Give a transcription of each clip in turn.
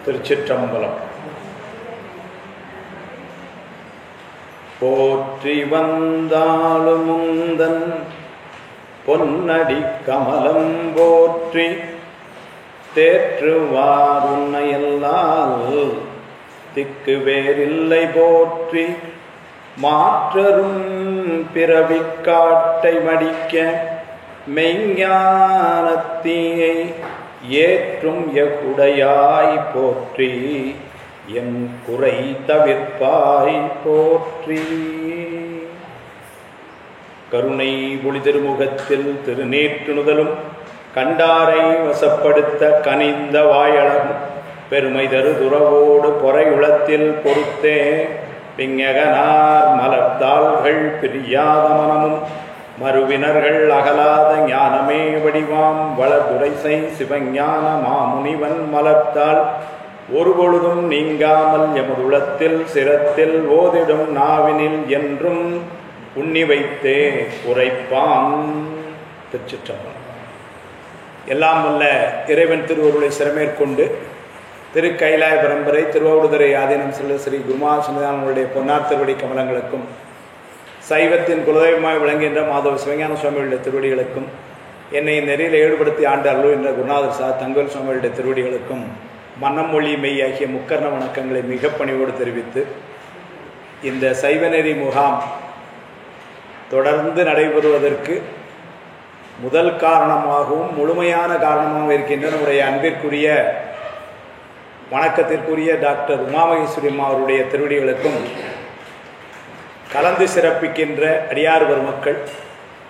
திருச்சிற்றம்பலம். போற்றி வந்தாலும் முந்தன் பொன்னடி கமலம் போற்றி தேற்றுவார் உன்னையல்லால் திக்கு வேறில்லை போற்றி மாற்றரும் பிறவி காட்டை மடிக்க மெய்ஞானத்தீயை ஏற்றும் எகுடையாய் போற்றி என் குறை தவிர்ப்பாய் போற்றி. கருணை ஒளி திருமுகத்தில் திருநீற்றுணுதலும் கண்டாரை வசப்படுத்த கனிந்த வாயழகும் பெருமை தரு துறவோடு பொறையுளத்தில் பொறுத்தே பிஞகனார் மலர்த்தாள்கள் பிரியாத மனமும் மறுவினர்கள் அகலாத ஞானமே வடிவாம் வளதுரைசை சிவஞான மாமுனிவன் மலர்த்தாள் ஒரு பொழுதும் நீங்காமல் எமதுளத்தில் சிரத்தில் ஓதிடும் நாவினில் என்றும் உண்ணி வைத்தே உரைப்பான். திருச்சிற்றம்பலம். எல்லாம் வல்ல இறைவன் திருவருளை சிறமேற்கொண்டு திருக்கைலாய பரம்பரை திருவாவடுதுறை ஆதீனம் செல்ல ஸ்ரீ குருமா சன்னிதானங்களுடைய பொன்னார் திருவடி கமலங்களுக்கும் சைவத்தின் குலதெய்வமாய் விளங்குகின்ற மாதவ சிவஞான சுவாமிகளுடைய திருவடிகளுக்கும் என்னை நெறியில் ஈடுபடுத்தி ஆண்டு அருள் என்ற குருநாதர் சா தங்கவேல் சுவாமிகளுடைய திருவடிகளுக்கும் மனம் மொழி மெய் ஆகிய முக்கர்ண வணக்கங்களை மிக பணிவோடு தெரிவித்து இந்த சைவநெறி முகாம் தொடர்ந்து நடைபெறுவதற்கு முதல் காரணமாகவும் முழுமையான காரணமாகவும் இருக்கின்ற நம்முடைய அன்பிற்குரிய வணக்கத்திற்குரிய டாக்டர் உமாமகேஸ்வரி அம்மா அவருடைய திருவடிகளுக்கும் கலந்து சிறப்பிக்கின்ற அடியார் பெருமக்கள்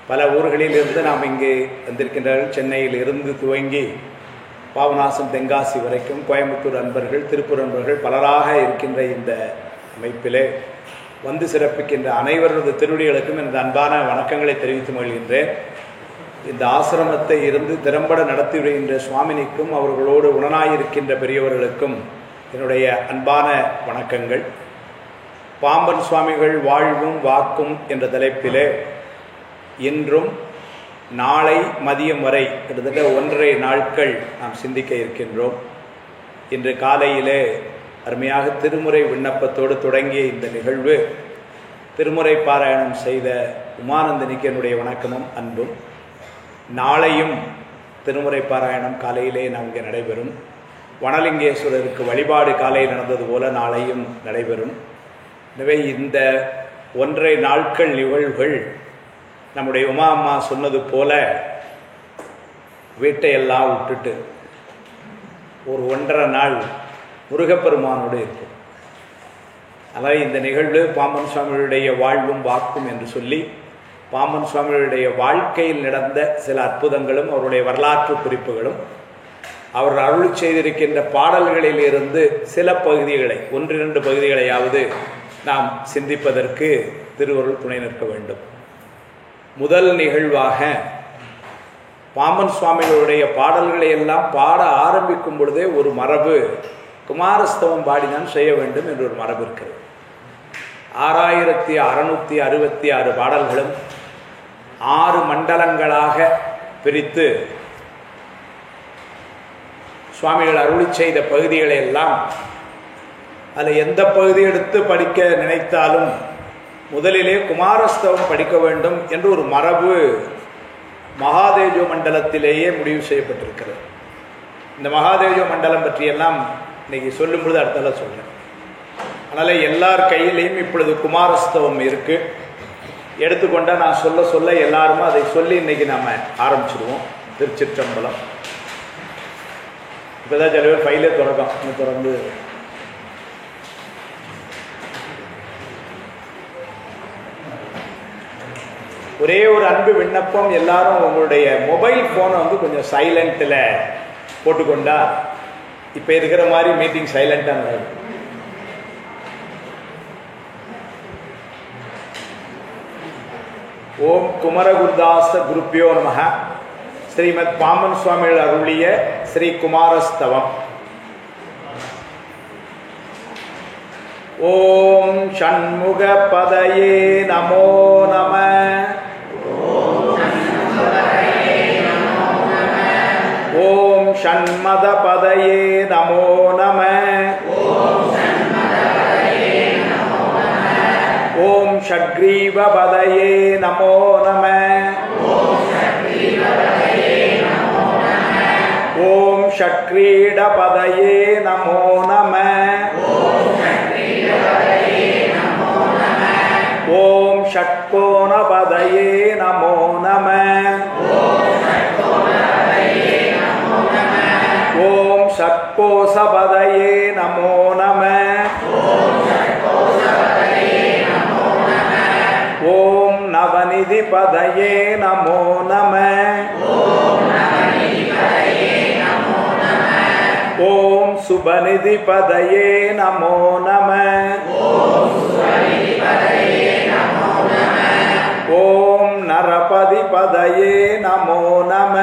பல ஊர்களில் இருந்து நாம் இங்கே வந்திருக்கின்றார்கள். சென்னையில் இருந்து துவங்கி பாபநாசம் தென்காசி வரைக்கும் கோயம்புத்தூர் அன்பர்கள் திருப்பூர் அன்பர்கள் பலராக இருக்கின்ற இந்த அமைப்பிலே வந்து சிறப்பிக்கின்ற அனைவரது திருவடிகளுக்கும் எனது அன்பான வணக்கங்களை தெரிவித்து மகிழ்கின்றேன். இந்த ஆசிரமத்தை இருந்து திறம்பட நடத்தி வருகின்ற சுவாமினிக்கும் அவர்களோடு உடனாயிருக்கின்ற பெரியவர்களுக்கும் என்னுடைய அன்பான வணக்கங்கள். பாம்பன் சுவாமிகள் வாழ்வும் வாக்கும் என்ற தலைப்பிலே இன்றும் நாளை மதியம் வரை கிட்டத்தட்ட 1.5 நாட்கள் நாம் சிந்திக்க இருக்கின்றோம். இன்று காலையிலே அருமையாக திருமுறை விண்ணப்பத்தோடு தொடங்கிய இந்த நிகழ்வு திருமுறை பாராயணம் செய்த உமானந்தனிக்கு என்னுடைய வணக்கமும் அன்பும். நாளையும் திருமுறை பாராயணம் காலையிலே நமக்கு நடைபெறும். வனலிங்கேஸ்வரருக்கு வழிபாடு காலையில் நடந்தது போல நாளையும் நடைபெறும். எனவே இந்த 1.5 நாட்கள் நிகழ்வுகள் நம்முடைய உமா அம்மா சொன்னது போல வீட்டையெல்லாம் விட்டுட்டு ஒரு 1.5 நாள் முருகப்பெருமானோடு இருக்கும். அதாவது இந்த நிகழ்வு பாம்பன் சுவாமிகளுடைய வாழ்வும் வாக்கும் என்று சொல்லி பாம்பன் சுவாமிகளுடைய வாழ்க்கையில் நடந்த சில அற்புதங்களும் அவருடைய வரலாற்று குறிப்புகளும் அவர் அருள் செய்திருக்கின்ற பாடல்களில் இருந்து சில பகுதிகளை 1-2 பகுதிகளையாவது நாம் சிந்திப்பதற்கு திருவருள் துணை நிற்க வேண்டும். முதல் நிகழ்வாக பாம்பன் சுவாமிகளுடைய பாடல்களை எல்லாம் பாட ஆரம்பிக்கும் பொழுதே ஒரு மரபு குமாரஸ்தவம் பாடிதான் செய்ய வேண்டும் என்று ஒரு மரபு இருக்கிறது. 6666 பாடல்களும் 6 மண்டலங்களாக பிரித்து சுவாமிகள் அருளி செய்த பகுதிகளை எல்லாம் அதில் எந்த பகுதி எடுத்து படிக்க நினைத்தாலும் முதலிலே குமாரஸ்தவம் படிக்க வேண்டும் என்று ஒரு மரபு மகாதேஜோ மண்டலத்திலேயே முடிவு செய்யப்பட்டிருக்கிறது. இந்த மகாதேஜோ மண்டலம் பற்றியெல்லாம் இன்னைக்கு சொல்லும் பொழுது அடுத்தால சொல்கிறேன். அதனால் எல்லார் கையிலையும் இப்பொழுது குமாரஸ்தவம் இருக்குது. எடுத்துக்கொண்டால் நான் சொல்ல சொல்ல எல்லாருமே அதை சொல்லி இன்னைக்கு நாம் ஆரம்பிச்சிடுவோம். திருச்சிற்றம்பலம். இப்போ தான் சில பேர் ஃபைலே திறந்து ஒரே ஒரு அன்பு விண்ணப்பம், எல்லாரும் உங்களுடைய மொபைல் ஃபோனை வந்து கொஞ்சம் சைலண்ட்டில் போட்டுக்கொண்டா இப்போ இருக்கிற மாதிரி மீட்டிங் சைலண்டாக நடக்கும். ஓம் குமரகுருதாச குருப்பியோ நமஹ. ஸ்ரீமத் பாம்பன் சுவாமிகள் அருளிய ஸ்ரீ குமாரஸ்தவம். ஓம் ஷண்முக பதயே நமோ நம. ஓம் ஷண்மத பதயே நமோ நம. ஷட்க்ரீவபதயே நமோ நம. ஓம் ஷட்க்ரீடபதயே நமோ நம. ஓம் ஷட்கோணபதயே நமோ நம. ஓம் ஷட்கோசபதயே நமோ நம. ஓம் நவநிதிபதயே நமோ நம. ஓம் சுபநிதிபதயே நமோ நம. ஓம் நரபதிபதயே நமோ நம.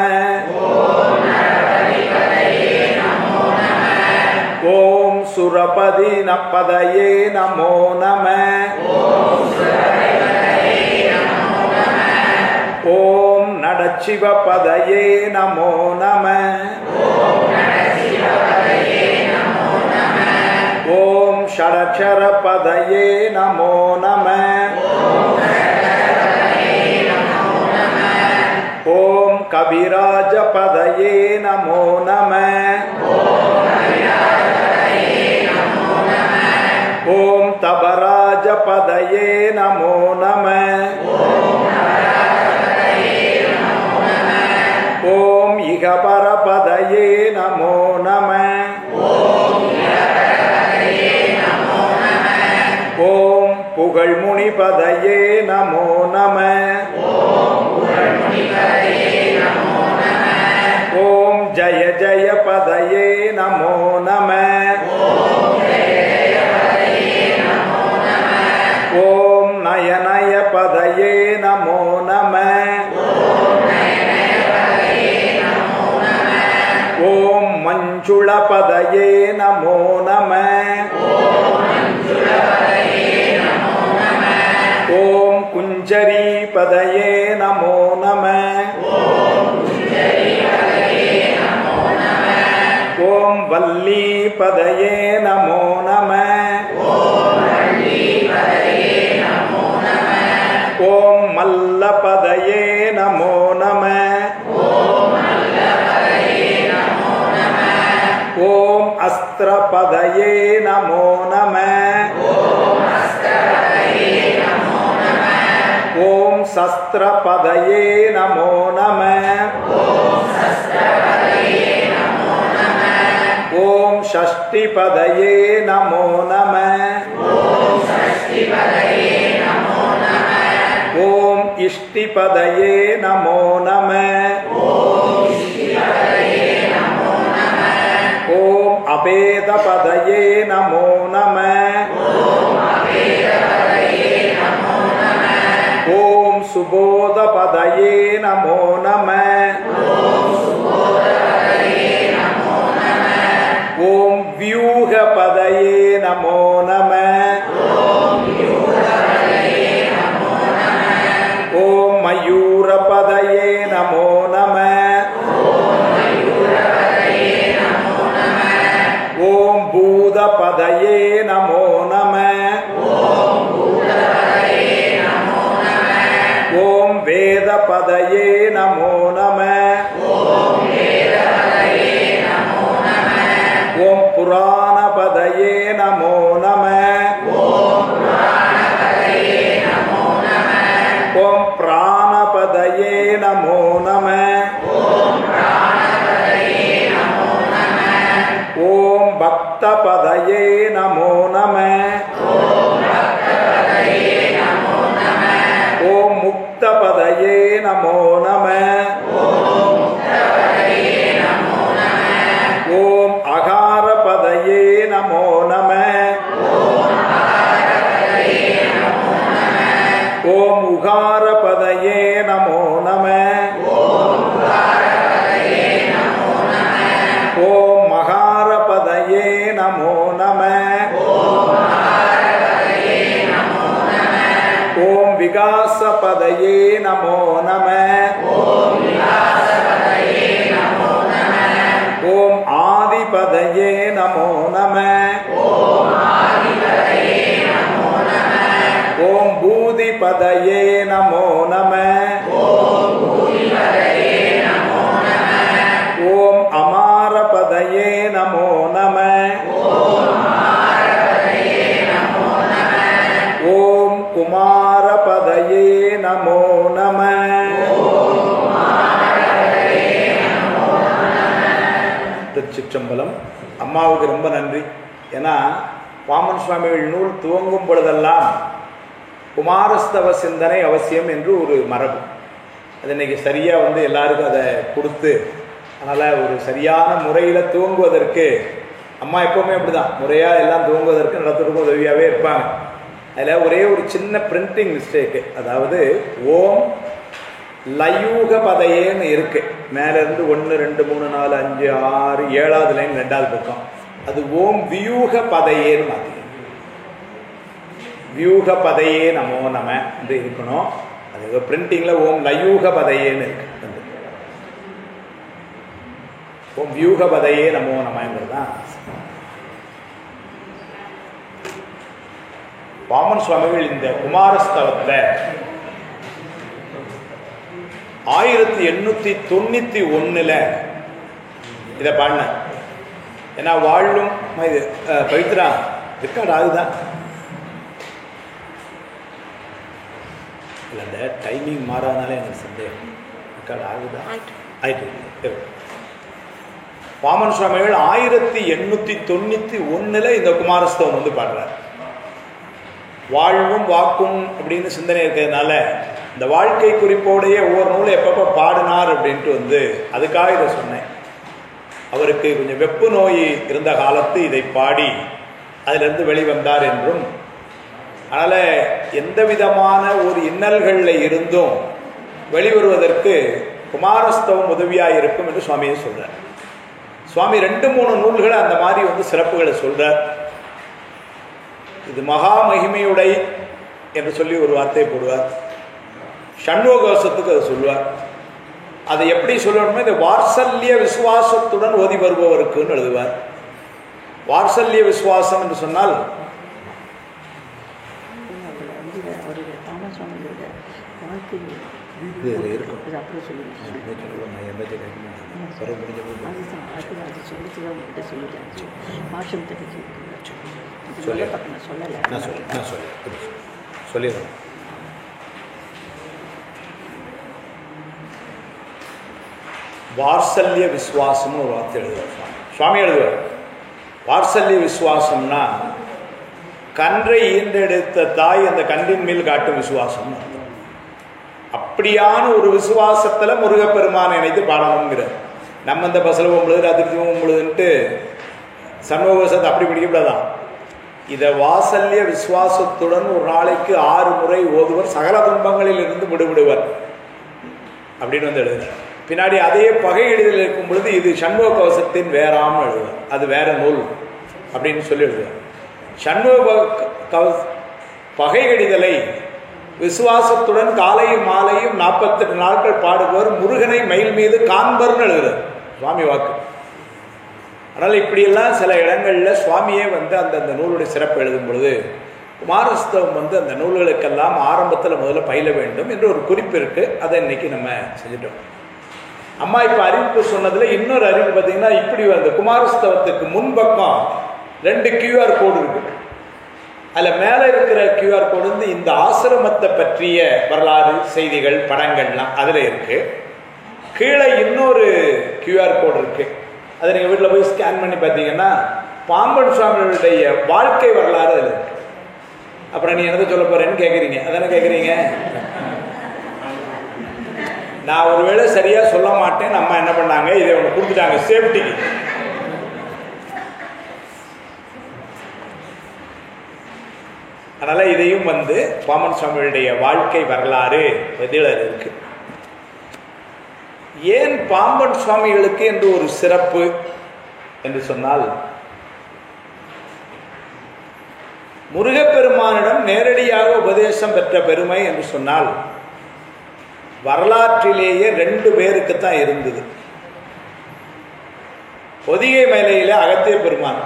ஓம் சுரபதிபதயே நமோ நம. ஓம் நடச்சிவபதயே நமோ நம. ஓம் ஷடக்ஷரபதயே நமோ நம. ஓம் கவிராஜபதயே நமோ நம. ஓம் தபராஜபதயே நமோ நம. ஓம் இகபரபதயே நமோ நம. ஓம் புகழ்முனிபதயே நமோ நம. ஓம் ஜய ஜயபதயே நமோ நம. ஓம் நயநயபதயே நமோ நம. ஓம் மஞ்சுளபதயே நமோ நம. ஓம் குஞ்சரீபதயே நமோ நம. ஓம் வல்லீபதயே நமோ நம. ஓம் மல்லபதயே நமோ நம. ஓம் அஸ்திரபதயே நமோ நம. ஓம் சஸ்திரபதயே நமோ நம. ஓம் ஷஷ்டிபதயே நமோ நம. ஓம் இஷ்டிபதயே நமோ நம. ஓம் அபேதபதயே நமோ நம. ஓம் சுபோதபதயே நமோ நம. ஓம் வியூகபதயே நமோ நம. ஓம் மயூரபதயே நமோ நம. ஓம் பூதபதயே நமோ நம. ஓம் வேதபதயே நமோ நம. ஓம் புராணபதயே நமோ நம. ஓம் பிராணபதயே நமோ நம. ஓம் பக்தபதயே நமோ நம. ஓம் முக்தபதயே நமோ நம. ஓம் அகாரபதயே நமோ நம. ஓம் உகாரபதயே நமோ நம. ஓம் மகாரபதயே நமோ நம. ஓம் விகாசபதயே நமோ நம. ஓம் ஆதிபதயே நமோ நம. ஓம் பூதிபதயே பதையே நமோ நம. ஓம் அமார பதையே நமோ நம. ஓம் குமார பதையே நமோ நம. திருச்சிற்றம்பலம். அம்மாவுக்கு ரொம்ப நன்றி. ஏன்னா பாமன் சுவாமிகள் நூல் துவங்கும் பொழுதெல்லாம் குமாரஸ்தவ சிந்தனை அவசியம் என்று ஒரு மரபு. அது இன்னைக்கு சரியாக எல்லாருக்கும் அதை கொடுத்து, அதனால் ஒரு சரியான முறையில் துவங்குவதற்கு அம்மா எப்போவுமே அப்படி தான் முறையாக எல்லாம் துவங்குவதற்கு நடத்துறதுக்கு உதவியாகவே இருப்பாங்க. அதில் ஒரே ஒரு சின்ன பிரிண்டிங் மிஸ்டேக்கு. அதாவது ஓம் லயூக பதையேன்னு இருக்கு. மேலேருந்து 1 2 3 4 5 6 7வது லைன் 2வது பக்கம். அது ஓம் வியூக பதையேன்னு மாற்றி வியூக பதையே நமோ நம என்று இருக்கணும். அது பிரிண்டிங்கில் ஓம் லயூக பதையேன்னு இருக்கு. ஓம் வியூக பதையே நமோ நமங்கிறது தான். பாமன் சுவாமிகள் இந்த குமாரஸ்தவத்தில் 1891 இதை பாடின. ஏன்னா வாழும் இது பவித்ரா ரெக்கார்ட் ஆகுதான் இல்லை, அந்த டைமிங் மாறாதனால எனக்கு சந்தேகம். ரெக்கார்ட் ஆகுதா? ஆயிட்டு. பாமன் சுவாமிகள் 1891 இந்த குமாரஸ்தவம் பாடுறார். வாழ்வும் வாக்கும் அப்படின்னு சிந்தனை இருக்கிறதுனால இந்த வாழ்க்கை குறிப்போடைய ஒவ்வொரு நூலை எப்பப்போ பாடினார் அப்படின்ட்டு அதுக்காக இதை சொன்னேன். அவருக்கு கொஞ்சம் வெப்பு நோய் இருந்த காலத்து இதை பாடி அதிலிருந்து வெளிவந்தார் என்றும், அதனால் எந்த விதமான ஒரு இன்னல்களில் இருந்தும் வெளிவருவதற்கு குமாரஸ்தவம் உதவியாக இருக்கும் என்று சுவாமியை சொல்கிறார். சுவாமி 2 3 நூல்களை அந்த மாதிரி சிறப்புகளை சொல்கிறார். இது மகா மகிமையுடை என்று சொல்லி ஒரு வார்த்தையை போடுவார். ஷண்முகவசத்துக்கு அதை சொல்லுவார். அதை எப்படி சொல்லணுமோ இந்த வாத்சல்ய விசுவாசத்துடன் ஓதி வருபவருக்குன்னு எழுதுவார். வாத்சல்ய விசுவாசம் என்று சொன்னால் சொல்லிடுறேன். வாத்சல்ய விசுவாசம்னு ஒரு வார்த்தை எழுதுவார் சுவாமி எழுதுவார். வாத்சல்ய விசுவாசம்னா கன்றை ஈன்றெடுத்த தாய் அந்த கன்றின் மேல் காட்டும் விசுவாசம் அர்த்தம். அப்படியான ஒரு விசுவாசத்தில் முருகப்பெருமானை நினைத்து பாடணுங்கிறார். நம்ம இந்த பசல பொம்பளுது அதிர்ச்சி பொம்பளுதுன்ட்டு சண்முகவசத்தை அப்படி பிடிக்கப்படாதான். இதை வாத்சல்ய விசுவாசத்துடன் ஒரு நாளைக்கு 6 முறை ஓதுவர் சகல துன்பங்களில் இருந்து விடுவிடுவர் அப்படின்னு எழுதுகிறார். பின்னாடி அதே பகை எழுதல் இருக்கும் பொழுது இது சண்முக கவசத்தின் வேறாமல் எழுதுவார். அது வேற நூல் அப்படின்னு சொல்லி எழுதுவார். சண்முக பகை கடிதலை விசுவாசத்துடன் காலையும் மாலையும் 48 நாட்கள் பாடுபவர் முருகனை மயில் மீது காண்பர்னு எழுதுறார் சுவாமி வாக்கு. அதனால் இப்படியெல்லாம் சில இடங்களில் சுவாமியே அந்தந்த நூலுடைய சிறப்பு எழுதும் பொழுது குமாரஸ்தவம் அந்த நூல்களுக்கெல்லாம் ஆரம்பத்தில் முதல்ல பயில வேண்டும் என்று ஒரு குறிப்பு இருக்குது. அதை இன்னைக்கு நம்ம செஞ்சிட்டோம். அம்மா இப்போ அறிவிப்பு சொன்னதில் இன்னொரு அறிவிப்பு பார்த்தீங்கன்னா இப்படி அந்த குமாரஸ்தவத்துக்கு முன்பக்கம் 2 QR கோடு இருக்கு. அதில் மேலே இருக்கிற QR கோடு இந்த ஆசிரமத்தை பற்றிய வரலாறு செய்திகள் படங்கள்லாம் அதில் இருக்கு. கீழே இன்னொரு QR கோடு இருக்கு. அதை நீங்கள் வீட்டில் போய் ஸ்கேன் பண்ணி பார்த்தீங்கன்னா பாம்பன் சுவாமிகளுடைய வாழ்க்கை வரலாறு அதில் இருக்கு. அப்புறம் நீ என்னதை சொல்ல போறேன்னு கேட்குறீங்க. அதானே கேட்குறீங்க. நான் ஒருவேளை சரியா சொல்ல மாட்டேன். அம்மா என்ன பண்ணாங்க, இதை ஒன்று கொடுத்துட்டாங்க சேஃப்டிக்கு. அதனால இதையும் பாமன் சுவாமிகளுடைய வாழ்க்கை வரலாறு இதில் இருக்கு. ஏன் பாம்பன் சுவாமிகளுக்கு என்று ஒரு சிறப்பு என்று சொன்னால், முருகப்பெருமானிடம் நேரடியாக உபதேசம் பெற்ற பெருமை என்று சொன்னால் வரலாற்றிலேயே 2 பேருக்கு தான் இருந்தது. பொதிகை மலையில அகத்திய பெருமான்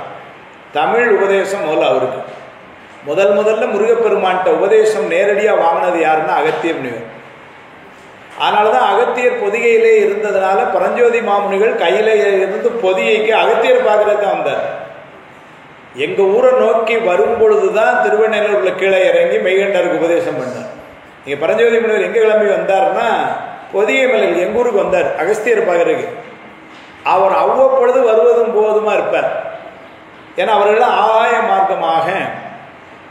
தமிழ் உபதேசம் முதல்ல அவருக்கு. முதல்ல முருகப்பெருமான்கிட்ட உபதேசம் நேரடியாக வாங்கினது யாருன்னா அகத்திய முனிவர். அதனால தான் அகத்தியர் பொதிகையிலே இருந்ததுனால பரஞ்சோதி மாமுனிகள் கையில இருந்து பொதிகைக்கு அகத்தியர் பார்க்கறது தான் வந்தார். எங்கள் ஊரை நோக்கி வரும் பொழுதுதான் திருவண்ணூர்ல கீழே இறங்கி மெய்கண்டருக்கு உபதேசம் பண்ணார். இங்கே பரஞ்சோதி முனிவர் எங்கே கிளம்பி வந்தார்னா பொதிகை மலையில் எங்கள் ஊருக்கு வந்தார் அகஸ்தியர் பார்க்கறதுக்கு. அவர் அவ்வப்பொழுது வருவதும் போவதுமா இருப்பார். ஏன்னா அவர்கள் ஆகாய மார்க்கமாக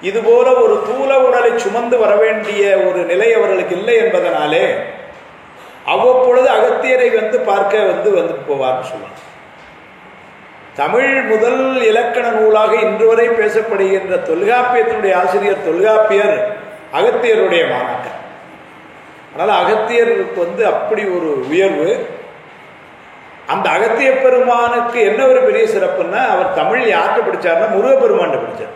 இதுபோல ஒரு தூல உடலை சுமந்து வர வேண்டிய ஒரு நிலை அவர்களுக்கு இல்லை என்பதனாலே அவ்வப்பொழுது அகத்தியரை வந்து பார்க்க வந்து போவார்னு சொல்லுவாங்க. தமிழ் முதல் இலக்கண நூலாக இன்று வரை பேசப்படுகின்ற தொல்காப்பியத்தினுடைய ஆசிரியர் தொல்காப்பியர் அகத்தியருடைய மாணாக்கர். அதனால அகத்தியருக்கு வந்து அப்படி ஒரு உயர்வு. அந்த அகத்திய பெருமானுக்கு என்ன ஒரு பெரிய சிறப்புன்னா அவர் தமிழ் யார்கிட்ட படித்தார்னா முருகப்பெருமான் படித்தார்.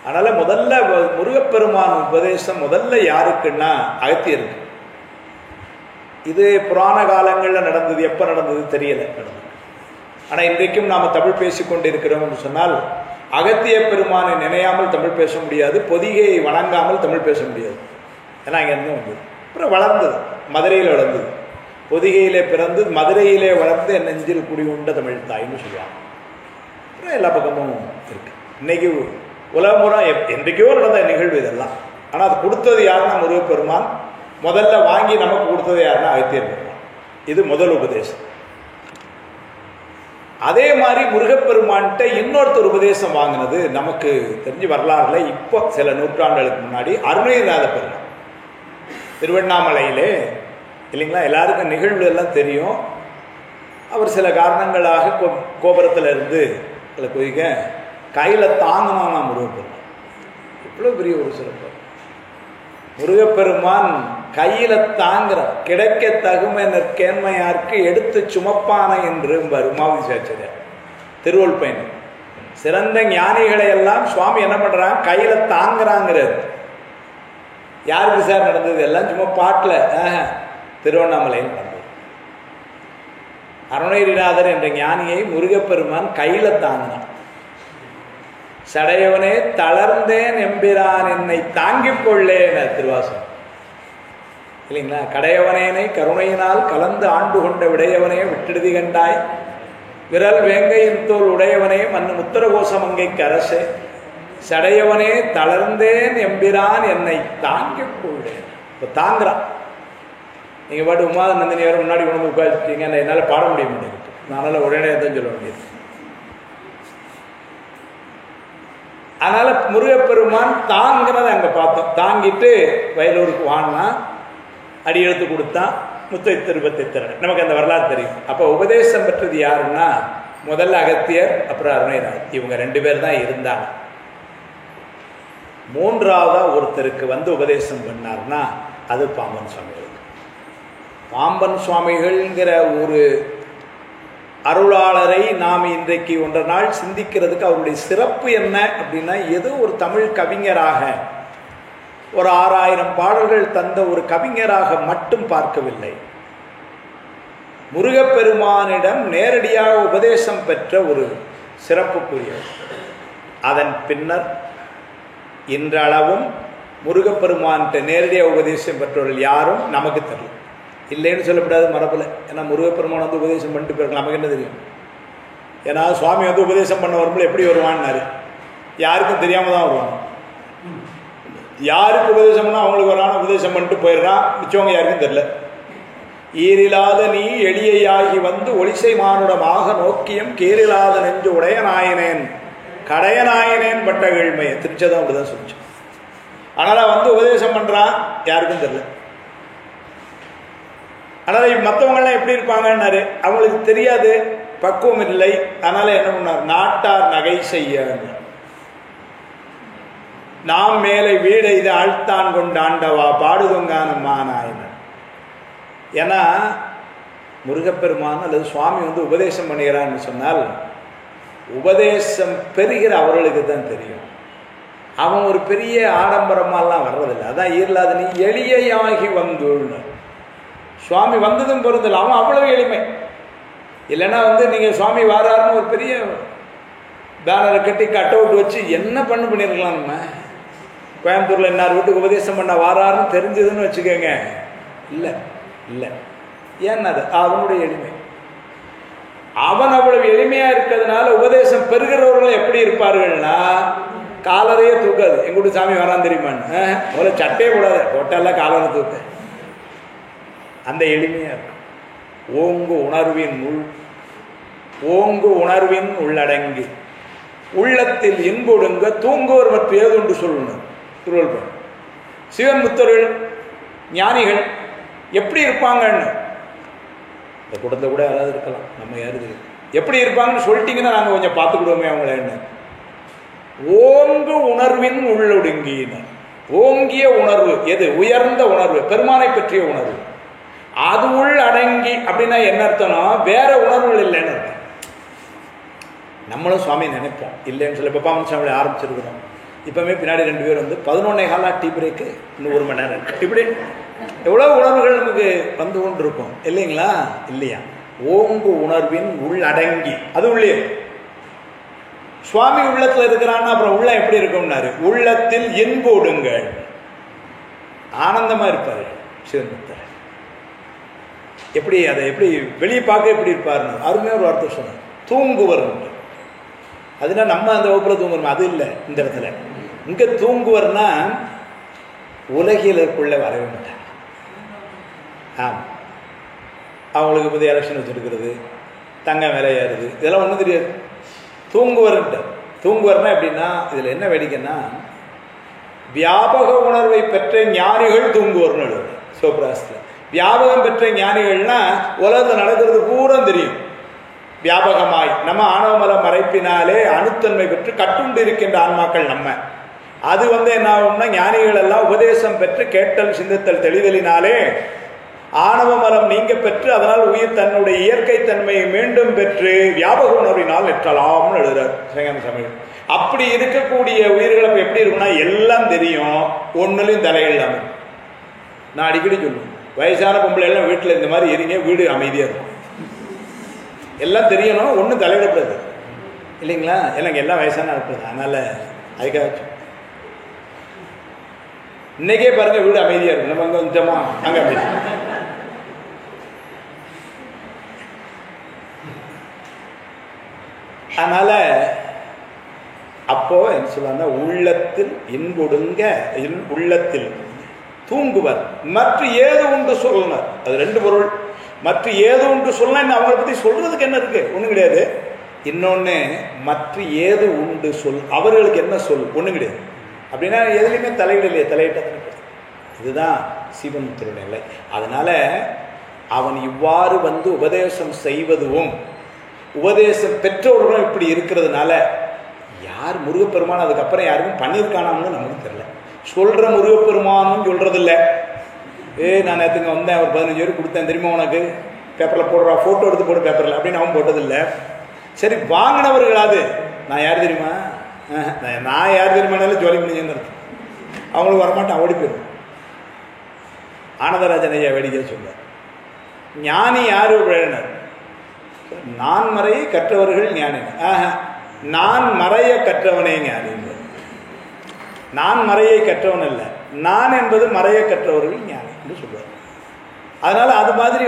அதனால முதல்ல முருகப்பெருமான் உபதேசம் முதல்ல யாருக்குன்னா அகத்தியருக்கு. இது புராண காலங்களில் நடந்தது, எப்போ நடந்தது தெரியல, நடந்தது. ஆனால் இன்றைக்கும் நாம் தமிழ் பேசிக்கொண்டு இருக்கிறோம் என்று சொன்னால் அகத்திய பெருமானை நினையாமல் தமிழ் பேச முடியாது, பொதிகையை வணங்காமல் தமிழ் பேச முடியாது. ஏன்னா இங்கேருந்து வந்தது, அப்புறம் வளர்ந்தது, மதுரையில் வளர்ந்தது, பொதிகையிலே பிறந்து மதுரையிலே வளர்ந்து என் நெஞ்சில் குடி உண்ட தமிழ் தாய்ன்னு சொல்லுவாங்க. அப்புறம் எல்லா பக்கமும் இருக்கு. இன்னைக்கு உலகமுறை என்றைக்கோ நடந்த நிகழ்வு இதெல்லாம். ஆனால் அது கொடுத்தது யாருன்னா முருகப்பெருமான். முதல்ல வாங்கி நமக்கு கொடுத்தது யாருன்னா அகத்தியர் பெருமான். இது முதல் உபதேசம். அதே மாதிரி முருகப்பெருமான்கிட்ட இன்னொருத்தர் உபதேசம் வாங்கினது நமக்கு தெரிஞ்சு வரலாறுல இப்போ சில நூற்றாண்டுகளுக்கு முன்னாடி அருணகிரிநாத பெருமான் திருவண்ணாமலையிலே இல்லைங்களா, எல்லாருக்கும் நிகழ்வு எல்லாம் தெரியும். அவர் சில காரணங்களாக கோபுரத்தில் இருந்து குதிக்க கையில் தாங்கினானா முருகப்பெருமான். இவ்வளோ பெரிய ஒரு சிறப்பு. முருகப்பெருமான் கையில் தாங்குற கிடைக்க தகுமை நற்கேண்மையாருக்கு எடுத்து சுமப்பான என்று உமாவிசாச்சரியார் திருவள்ளுவர் பயணம். சிறந்த ஞானிகளை எல்லாம் சுவாமி என்ன பண்றாங்க, கையில தாங்குறாங்கிறது. யாருக்கு சார் நடந்தது? எல்லாம் சும்மா பாட்டில் திருவண்ணாமலையில் நடந்தது. அருணகிரிநாதர் என்ற ஞானியை முருகப்பெருமான் கையில தாங்கினான். சடையவனே தளர்ந்தேன் எம்பிரான் என்னை தாங்கிக் கொள்ளேன் திருவாசகம் இல்லைங்களா. கடையவனேனை கருணையினால் கலந்து ஆண்டு கொண்ட விடையவனே விட்டெடுதி கண்டாய், விரல் வேங்கையின் தோல் உடையவனே மண்ணு முத்திரகோசம் அங்கைக்கு அரசே, சடையவனே தளர்ந்தேன் எம்பிரான் என்னை தாங்கிக் கொள்ளேன். இப்போ தாங்குறான். நீங்கள் பாட்டு உமா நந்தினி வர முன்னாடி கொண்டு உட்காந்துட்டீங்க, என்னால் பாட முடிய மாட்டேங்குது, அதனால் உடனே தான் சொல்ல முடியாது. அதனால முருகப்பெருமான் தாங்கினதை அங்கே பார்த்தோம். தாங்கிட்டு வயலூருக்கு வாங்கினா அடி எடுத்து கொடுத்தான், முத்தை திருப்பத்தை திறன். நமக்கு அந்த வரலாறு தெரியும். அப்போ உபதேசம் பெற்றது யாருன்னா முதல்ல அகத்தியர், அப்புறம் அருணகிரிநாதர். இவங்க 2 பேர் தான் இருந்தாங்க. மூன்றாவதா ஒருத்தருக்கு வந்து உபதேசம் பண்ணார்னா அது பாம்பன் சுவாமிகளுக்கு. பாம்பன் சுவாமிகள்ங்கிற ஒரு அருளாளரை நாம் இன்றைக்கு ஒன்றை நாள் சிந்திக்கிறதுக்கு அவருடைய சிறப்பு என்ன அப்படின்னா, ஏதோ ஒரு தமிழ் கவிஞராக ஒரு 6000 பாடல்கள் தந்த ஒரு கவிஞராக மட்டும் பார்க்கவில்லை. முருகப்பெருமானிடம் நேரடியாக உபதேசம் பெற்ற ஒரு சிறப்புக்குரியவர். அதன் பின்னர் இன்றளவும் முருகப்பெருமான்கிட்ட நேரடியாக உபதேசம் பெற்றவர்கள் யாரும் நமக்கு தெரியல. இல்லைன்னு சொல்லக்கூடாது மரபில். ஏன்னா முருகப்பெருமான் வந்து உபதேசம் பண்ணிட்டு போயிருக்கலாம், நமக்கு என்ன தெரியும். ஏன்னா சுவாமி வந்து உபதேசம் பண்ண வரும்போது எப்படி வருவான்னாரு, யாருக்கும் தெரியாமல் தான் வருவாங்க. யாருக்கு உபதேசம் பண்ணால் அவங்களுக்கு வரான உபதேசம் பண்ணிட்டு போயிடுறான், மிச்சவங்க யாருக்கும் தெரியல. ஈரில்லாத நீ எளியாகி வந்து ஒளிசை மானுடமாக நோக்கியம் கீரில்லாத நெஞ்சு உடைய நாயனேன் கடைய நாயனேன் பட்ட கீழ்மை திருச்சதான் அப்படிதான் சொல்லிச்சு. ஆனால் வந்து உபதேசம் பண்ணுறான், யாருக்கும் தெரியல. ஆனால் மற்றவங்களாம் எப்படி இருப்பாங்கன்னாரு, அவங்களுக்கு தெரியாது, பக்குவம் இல்லை. அதனால என்ன பண்ணார், நாட்டார் நகை செய்ய நாம் மேலே வீடை இது ஆழ்த்தான் கொண்டாண்டவா பாடுதொங்கானம்மா நாயனர். ஏன்னா முருகப்பெருமான் அல்லது சுவாமி வந்து உபதேசம் பண்ணுகிறான்னு சொன்னால் உபதேசம் பெறுகிற அவர்களுக்கு தான் தெரியும். அவன் ஒரு பெரிய ஆடம்பரமாலாம் வர்றதில்லை. அதான் ஈரலாத நீ எளியாகி வந்துள்ள சுவாமி வந்ததும் பொருந்தல, அவன் அவ்வளவு எளிமை. இல்லைன்னா வந்து நீங்கள் சுவாமி வாராருன்னு ஒரு பெரிய பேனரை கட்டி கட் அவுட் வச்சு என்ன பண்ணிருக்கலாம். நம்ம கோயம்புத்தூரில் இன்னார் வீட்டுக்கு உபதேசம் பண்ண வாராருன்னு தெரிஞ்சதுன்னு வச்சுக்கோங்க, இல்லை இல்லை. ஏன்னா அது அவனுடைய எளிமை. அவன் அவ்வளவு எளிமையா இருக்கிறதுனால உபதேசம் பெறுகிறவர்கள் எப்படி இருப்பார்கள்னா காலரையே தூக்காது. எங்கூட்டு சாமி வரான் தெரியுமான்னு ஒரு சட்டையே கூடாது, போட்டெல்லாம் காலரை தூக்க. அந்த எளிமையா இருக்கும். ஓங்கு உணர்வின் உள்ளடங்கி உள்ளத்தில் இன்பொடுங்க தூங்குவர் மற்றும் ஏதொன்று சொல்லணும் திருவள்ளுவர். சிவன் முத்தர்கள் ஞானிகள் எப்படி இருப்பாங்கன்னு இந்த கூட்டத்தில் கூட யாராவது இருக்கலாம், நம்ம யாரு தெரியும். எப்படி இருப்பாங்கன்னு சொல்லிட்டீங்கன்னா நாங்கள் கொஞ்சம் பார்த்துக்கிடுவோமே அவங்கள. என்ன ஓங்கு உணர்வின் உள்ளொடுங்கினர். ஓங்கிய உணர்வு எது? உயர்ந்த உணர்வு, பெருமானை பற்றிய உணர்வு. அது உள் அடங்கி அப்படின்னா என்ன அர்த்தம்னா வேற உணர்வுகள் இல்லைன்னு அர்த்தம். நம்மளும் சுவாமி நினைப்போம் இல்லைன்னு சொல்லி பப்பாமன் சுவாமி ஆரம்பிச்சிருக்கிறோம். இப்பவுமே பின்னாடி 2 பேர் வந்து 11:15 டீ பிரேக்கு, இன்னும் 1 மணி நேரம் இருக்கு. இப்படி எவ்வளவு உணர்வுகள் நமக்கு வந்து கொண்டு இருக்கும் இல்லைங்களா? இல்லையா? ஓங்கு உணர்வின் உள் அடங்கி, அது உள்ளே சுவாமி உள்ளத்துல இருக்கிறான்னா அப்புறம் உள்ள எப்படி இருக்கும்னாரு, உள்ளத்தில் இன்போடுங்கள், ஆனந்தமா இருப்பாரு சிவன்முத்தர். எப்படி அதை எப்படி வெளியே பார்க்க எப்படி இருப்பாருன்னு அருமையா ஒரு வார்த்தை சொன்னார், தூங்குவர். அதுனா நம்ம அந்த வகுப்புல தூங்குறோம், அது இல்லை இந்த இடத்துல. இங்க தூங்குவர்னா உலகிலுக்குள்ள வரவே மாட்டாங்க. ஆமாம், அவங்களுக்கு புதிய எலெக்ஷன் வச்சுருக்கிறது, தங்க விலை ஏறுது, இதெல்லாம் ஒன்றும் தெரியாது. தூங்குவர்ன்ட்டு. தூங்குவர்னா எப்படின்னா இதில் என்ன வேடிக்கைன்னா வியாபக உணர்வை பெற்ற ஞானிகள் தூங்குவர்னு எழுதுது சிவபிரகாசத்தில். வியாபகம் பெற்ற ஞானிகள்னா உலகத்தில் நடக்கிறது பூரா தெரியும். வியாபகமாய் நம்ம ஆணவமல மறைப்பினாலே அணுத்தன்மை பெற்று கட்டுண்டு இருக்கின்ற ஆன்மாக்கள் நம்ம. அது என்ன ஆகும்னா ஞானிகள் எல்லாம் உபதேசம் பெற்று கேட்டல் சிந்தித்தல் தெளிதலினாலே ஆணவ மலம் நீங்க பெற்று அதனால் உயிர் தன்னுடைய இயற்கை தன்மையை மீண்டும் பெற்று வியாபக உணர்வினால் எட்டலாம்னு எழுதுறார் சிவஞான சமயம். அப்படி இருக்கக்கூடிய உயிர்கள் எப்படி இருக்குன்னா எல்லாம் தெரியும், ஒன்னுலையும் தலையில்லாம. நான் அடிக்கடி சொல்லுவேன், வயசான பொம்பளை எல்லாம் வீட்டில் இந்த மாதிரி இருங்க, வீடு அமைதியா இருக்கும். எல்லாம் தெரியணும், ஒன்றும் தலையிடக்கூடாது இல்லைங்களா? எனக்கு எல்லாம் வயசான இருப்பது, அதனால அதுக்காக இன்னைக்கே பாருங்க வீடு அமைதியா இருக்கும். நம்ம அங்க வந்துட்டோமா அங்க அமைதி. அதனால அப்போ என்ன சொல்லுவாங்க, உள்ளத்தில் இன்பொடுங்க உள்ளத்தில் தூங்குவர் மற்ற ஏதோ ஒன்று சொல்லணும். அது 2 பொருள். மற்ற ஏதோ ஒன்று சொல்லணும், அவங்களை பத்தி சொல்றதுக்கு என்ன இருக்கு? ஒண்ணும் கிடையாது. இன்னொன்னு மற்ற ஏது உண்டு சொல், அவர்களுக்கு என்ன சொல்? ஒண்ணும் கிடையாது. அப்படின்னா எதுலையுமே தலையிடலையே, தலையிட்ட. இதுதான் சிவமுத்திர நிலை. அதனால அவன் இவ்வாறு உபதேசம் செய்வதும் உபதேசம் பெற்றவர்களும் இப்படி இருக்கிறதுனால யார் முருகப்பெருமான் அதுக்கப்புறம் யாருக்கும் பண்ணியிருக்கானான்னு நமக்கு தெரியல. சொல்ற முருகப்பெருமானும் சொல்றது இல்லை. நான் நேற்றுங்க வந்தேன், ஒரு 15 பேர் கொடுத்தேன் தெரியுமா உனக்கு, பேப்பரில் போடுறா, ஃபோட்டோ எடுத்து போடு பேப்பரில் அப்படின்னு அவன் போட்டதில்லை. சரி, வாங்கினவர்களாது நான் யார் தெரியுமா, நான் யார் தெரியுமானாலும் ஜோலி பண்ணிங்க அவங்களுக்கு வரமாட்டேன், ஓடி போயிடும். ஆனந்தராஜன் ஐயா வேடிக்கை சொல்ல, ஞானி யாரு வேணர், நான் மறையை கற்றவர்கள் ஞானி. நான் மறைய கற்றவனே ஞானி. நான் மறையை கற்றவன் அல்ல, நான் என்பது மறைய கற்றவர்கள் ஞானி என்று சொல்வார். அதனால அது மாதிரி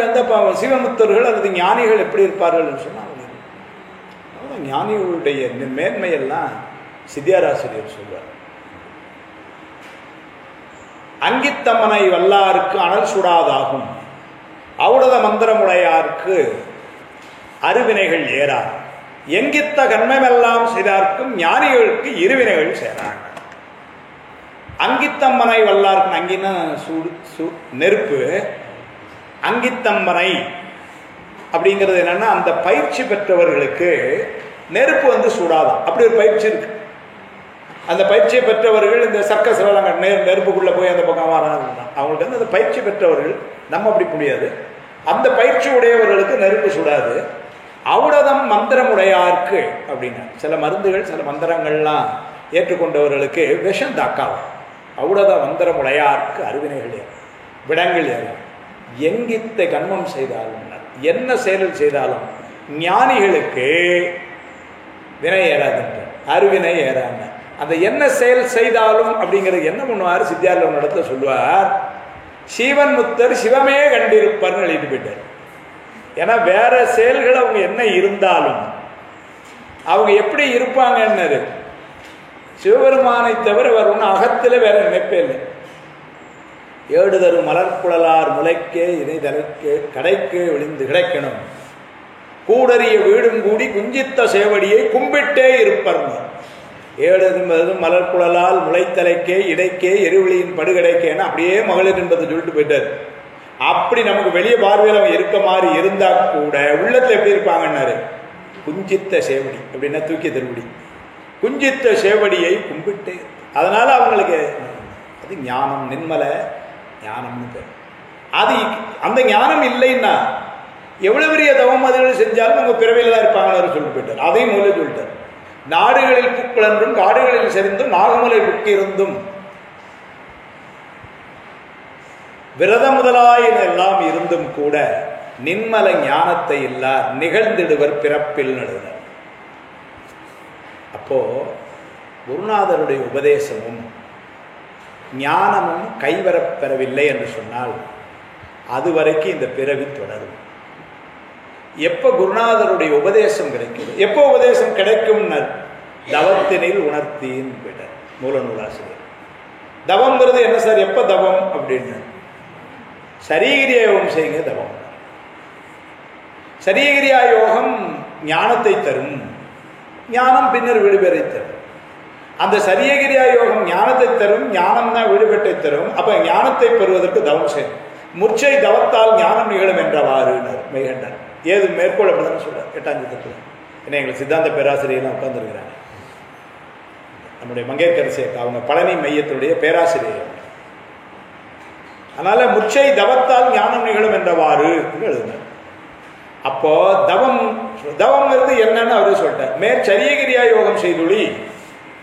சிவமுத்தர்கள் அல்லது ஞானிகள் எப்படி இருப்பார்கள் சொன்னால் ஞானிகளுடைய மேன்மையெல்லாம் சித்தியாராசிரியர் சொல்வார். அங்கித்தம்மனை வல்லாருக்கு அனல் சுடாதாகும், ஔடத மந்திரமுடையாருக்கு அருவினைகள் ஏறார், எங்கித்த கண்மெல்லாம் செய்தார்க்கும் ஞானிகளுக்கு இருவினைகள் சேராங்க. அங்கித்தம்மனை வல்லாருக்கு, அங்கின்னா நெருப்பு, அங்கித்தம்மனை அப்படிங்கிறது என்னன்னா அந்த பயிற்சி பெற்றவர்களுக்கு நெருப்பு சூடாதான். அப்படி ஒரு பயிற்சி இருக்கு. அந்த பயிற்சியை பெற்றவர்கள் இந்த சர்க்கஸ் நெருப்புக்குள்ள போய் அந்த பக்கம் வராங்க. அவங்களுக்கு அந்த பயிற்சி பெற்றவர்கள், நம்ம அப்படி முடியாது. அந்த பயிற்சி உடையவர்களுக்கு நெருப்பு சுடாது. ஔடதம் மந்திரமுடையாருக்கு அப்படின்னா சில மருந்துகள் சில மந்திரங்கள்லாம் ஏற்றுக்கொண்டவர்களுக்கு விஷம் தாக்காகும். ஔடத மந்திரமுடையாருக்கு அருவினைகள் விடங்கள் ஏறும். எங்கித்த கண்மம் செய்தாலும் என்ன செயல் செய்தாலும் ஞானிகளுக்கு வினை ஏறாதுன்ற, அருவினை ஏறாங்க. அந்த என்ன செயல் செய்தாலும் அப்படிங்கிறது என்ன பண்ணுவார் சித்தியாரில் ஒரு இடத்துல சொல்லுவார், சிவன் முத்தர் சிவமே கண்டிருப்பார்னு எழுதிட்டு போயிட்டார். ஏன்னா வேற செயல்கள் அவங்க என்ன இருந்தாலும் அவங்க எப்படி இருப்பாங்கன்னு சிவபெருமானை தவிர வேற ஒன்றும் அகத்தில் வேற நினைப்பே இல்லை. ஏடு தரும் மலர்குழலார் முளைக்கே இணை தலைக்கு கடைக்கு விழுந்து கிடைக்கணும், கூடறிய வீடும் கூடி குஞ்சித்த சேவடியை கும்பிட்டே இருப்பர்ங்க. ஏடு என்பது மலர்குழலால் முளைத்தலைக்கே இடைக்கே எரிவெளியின் படுகடைக்கேன்னு அப்படியே மகளிர் என்பதை சொல்லிட்டு போயிட்டார். அப்படி நமக்கு வெளியே பார்வையில் அவங்க இருக்க மாதிரி இருந்தா கூட உள்ளத்துல எப்படி இருப்பாங்கன்னாரு, குஞ்சித்த சேவடி அப்படின்னா தூக்கிய திருவடி, குஞ்சித்த சேவடியை கும்பிட்டு. அதனால அவங்களுக்கு அது ஞானம், நின்மல ஞானம்னு பேர். அது அந்த ஞானம் இல்லைன்னா எவ்வளவு பெரிய தவம் அதுகள் செஞ்சாலும் அவங்க பிறவியில் தான் இருப்பாங்கன்னு சொல்லிட்டு போயிட்டார். அதையும் முதல்ல சொல்லிட்டார். நாடுகளில் புக்கிழன்றும் காடுகளில் செறிந்தும் நாகமலை புக்கிருந்தும் விரத முதலாயின எல்லாம் இருந்தும் கூட நின்மல ஞானத்தை இல்லார் நிகழ்ந்திடுவர் பிறப்பில் நடுவர். அப்போ குருநாதருடைய உபதேசமும் ஞானமும் கைவரப்பெறவில்லை என்று சொன்னால் அதுவரைக்கும் இந்த பிறவி தொடரும். எப்போ குருநாதருடைய உபதேசம் கிடைக்கும், எப்போ உபதேசம் கிடைக்கும்னு தவத்தினில் உணர்த்தின்னு போயிட்டார் மூல நூலாசிரியர். தவம்ங்கிறது என்ன சார், எப்போ தவம் அப்படின்னு, சரீகிரியா யோகம் செய்யுங்க தவம். சரீகிரியா யோகம் ஞானத்தை தரும், ஞானம் பின்னர் விடுபெறை தரும். அந்த சரியகிரியா யோகம் ஞானத்தை தரும், ஞானம் தான் விடுபெற்றை தரும். அப்ப ஞானத்தை பெறுவதற்கு தவம் செய்யும். முற்றை தவத்தால் ஞானம் நிகழும் என்றவாறு மெய்கண்டார். ஏது மேற்கோள் அப்படிதான் சொல்றார் 8ஆம் சூத்திரத்தில். ஏன்னா எங்களுக்கு சித்தாந்த பேராசிரியர்லாம் உட்கார்ந்துருக்கிறாங்க. நம்முடைய மங்கையர்கரசியக்கா அவங்க பழனி மையத்துடைய பேராசிரியர். அதனால முற்றை தவத்தால் ஞானம் நிகழும் என்றவாறு எழுதினார். அப்போ தவம்ங்கிறது என்னன்னு அவரு சொல்லிட்டார். மேற்சரியகிரியா யோகம் செய்துளி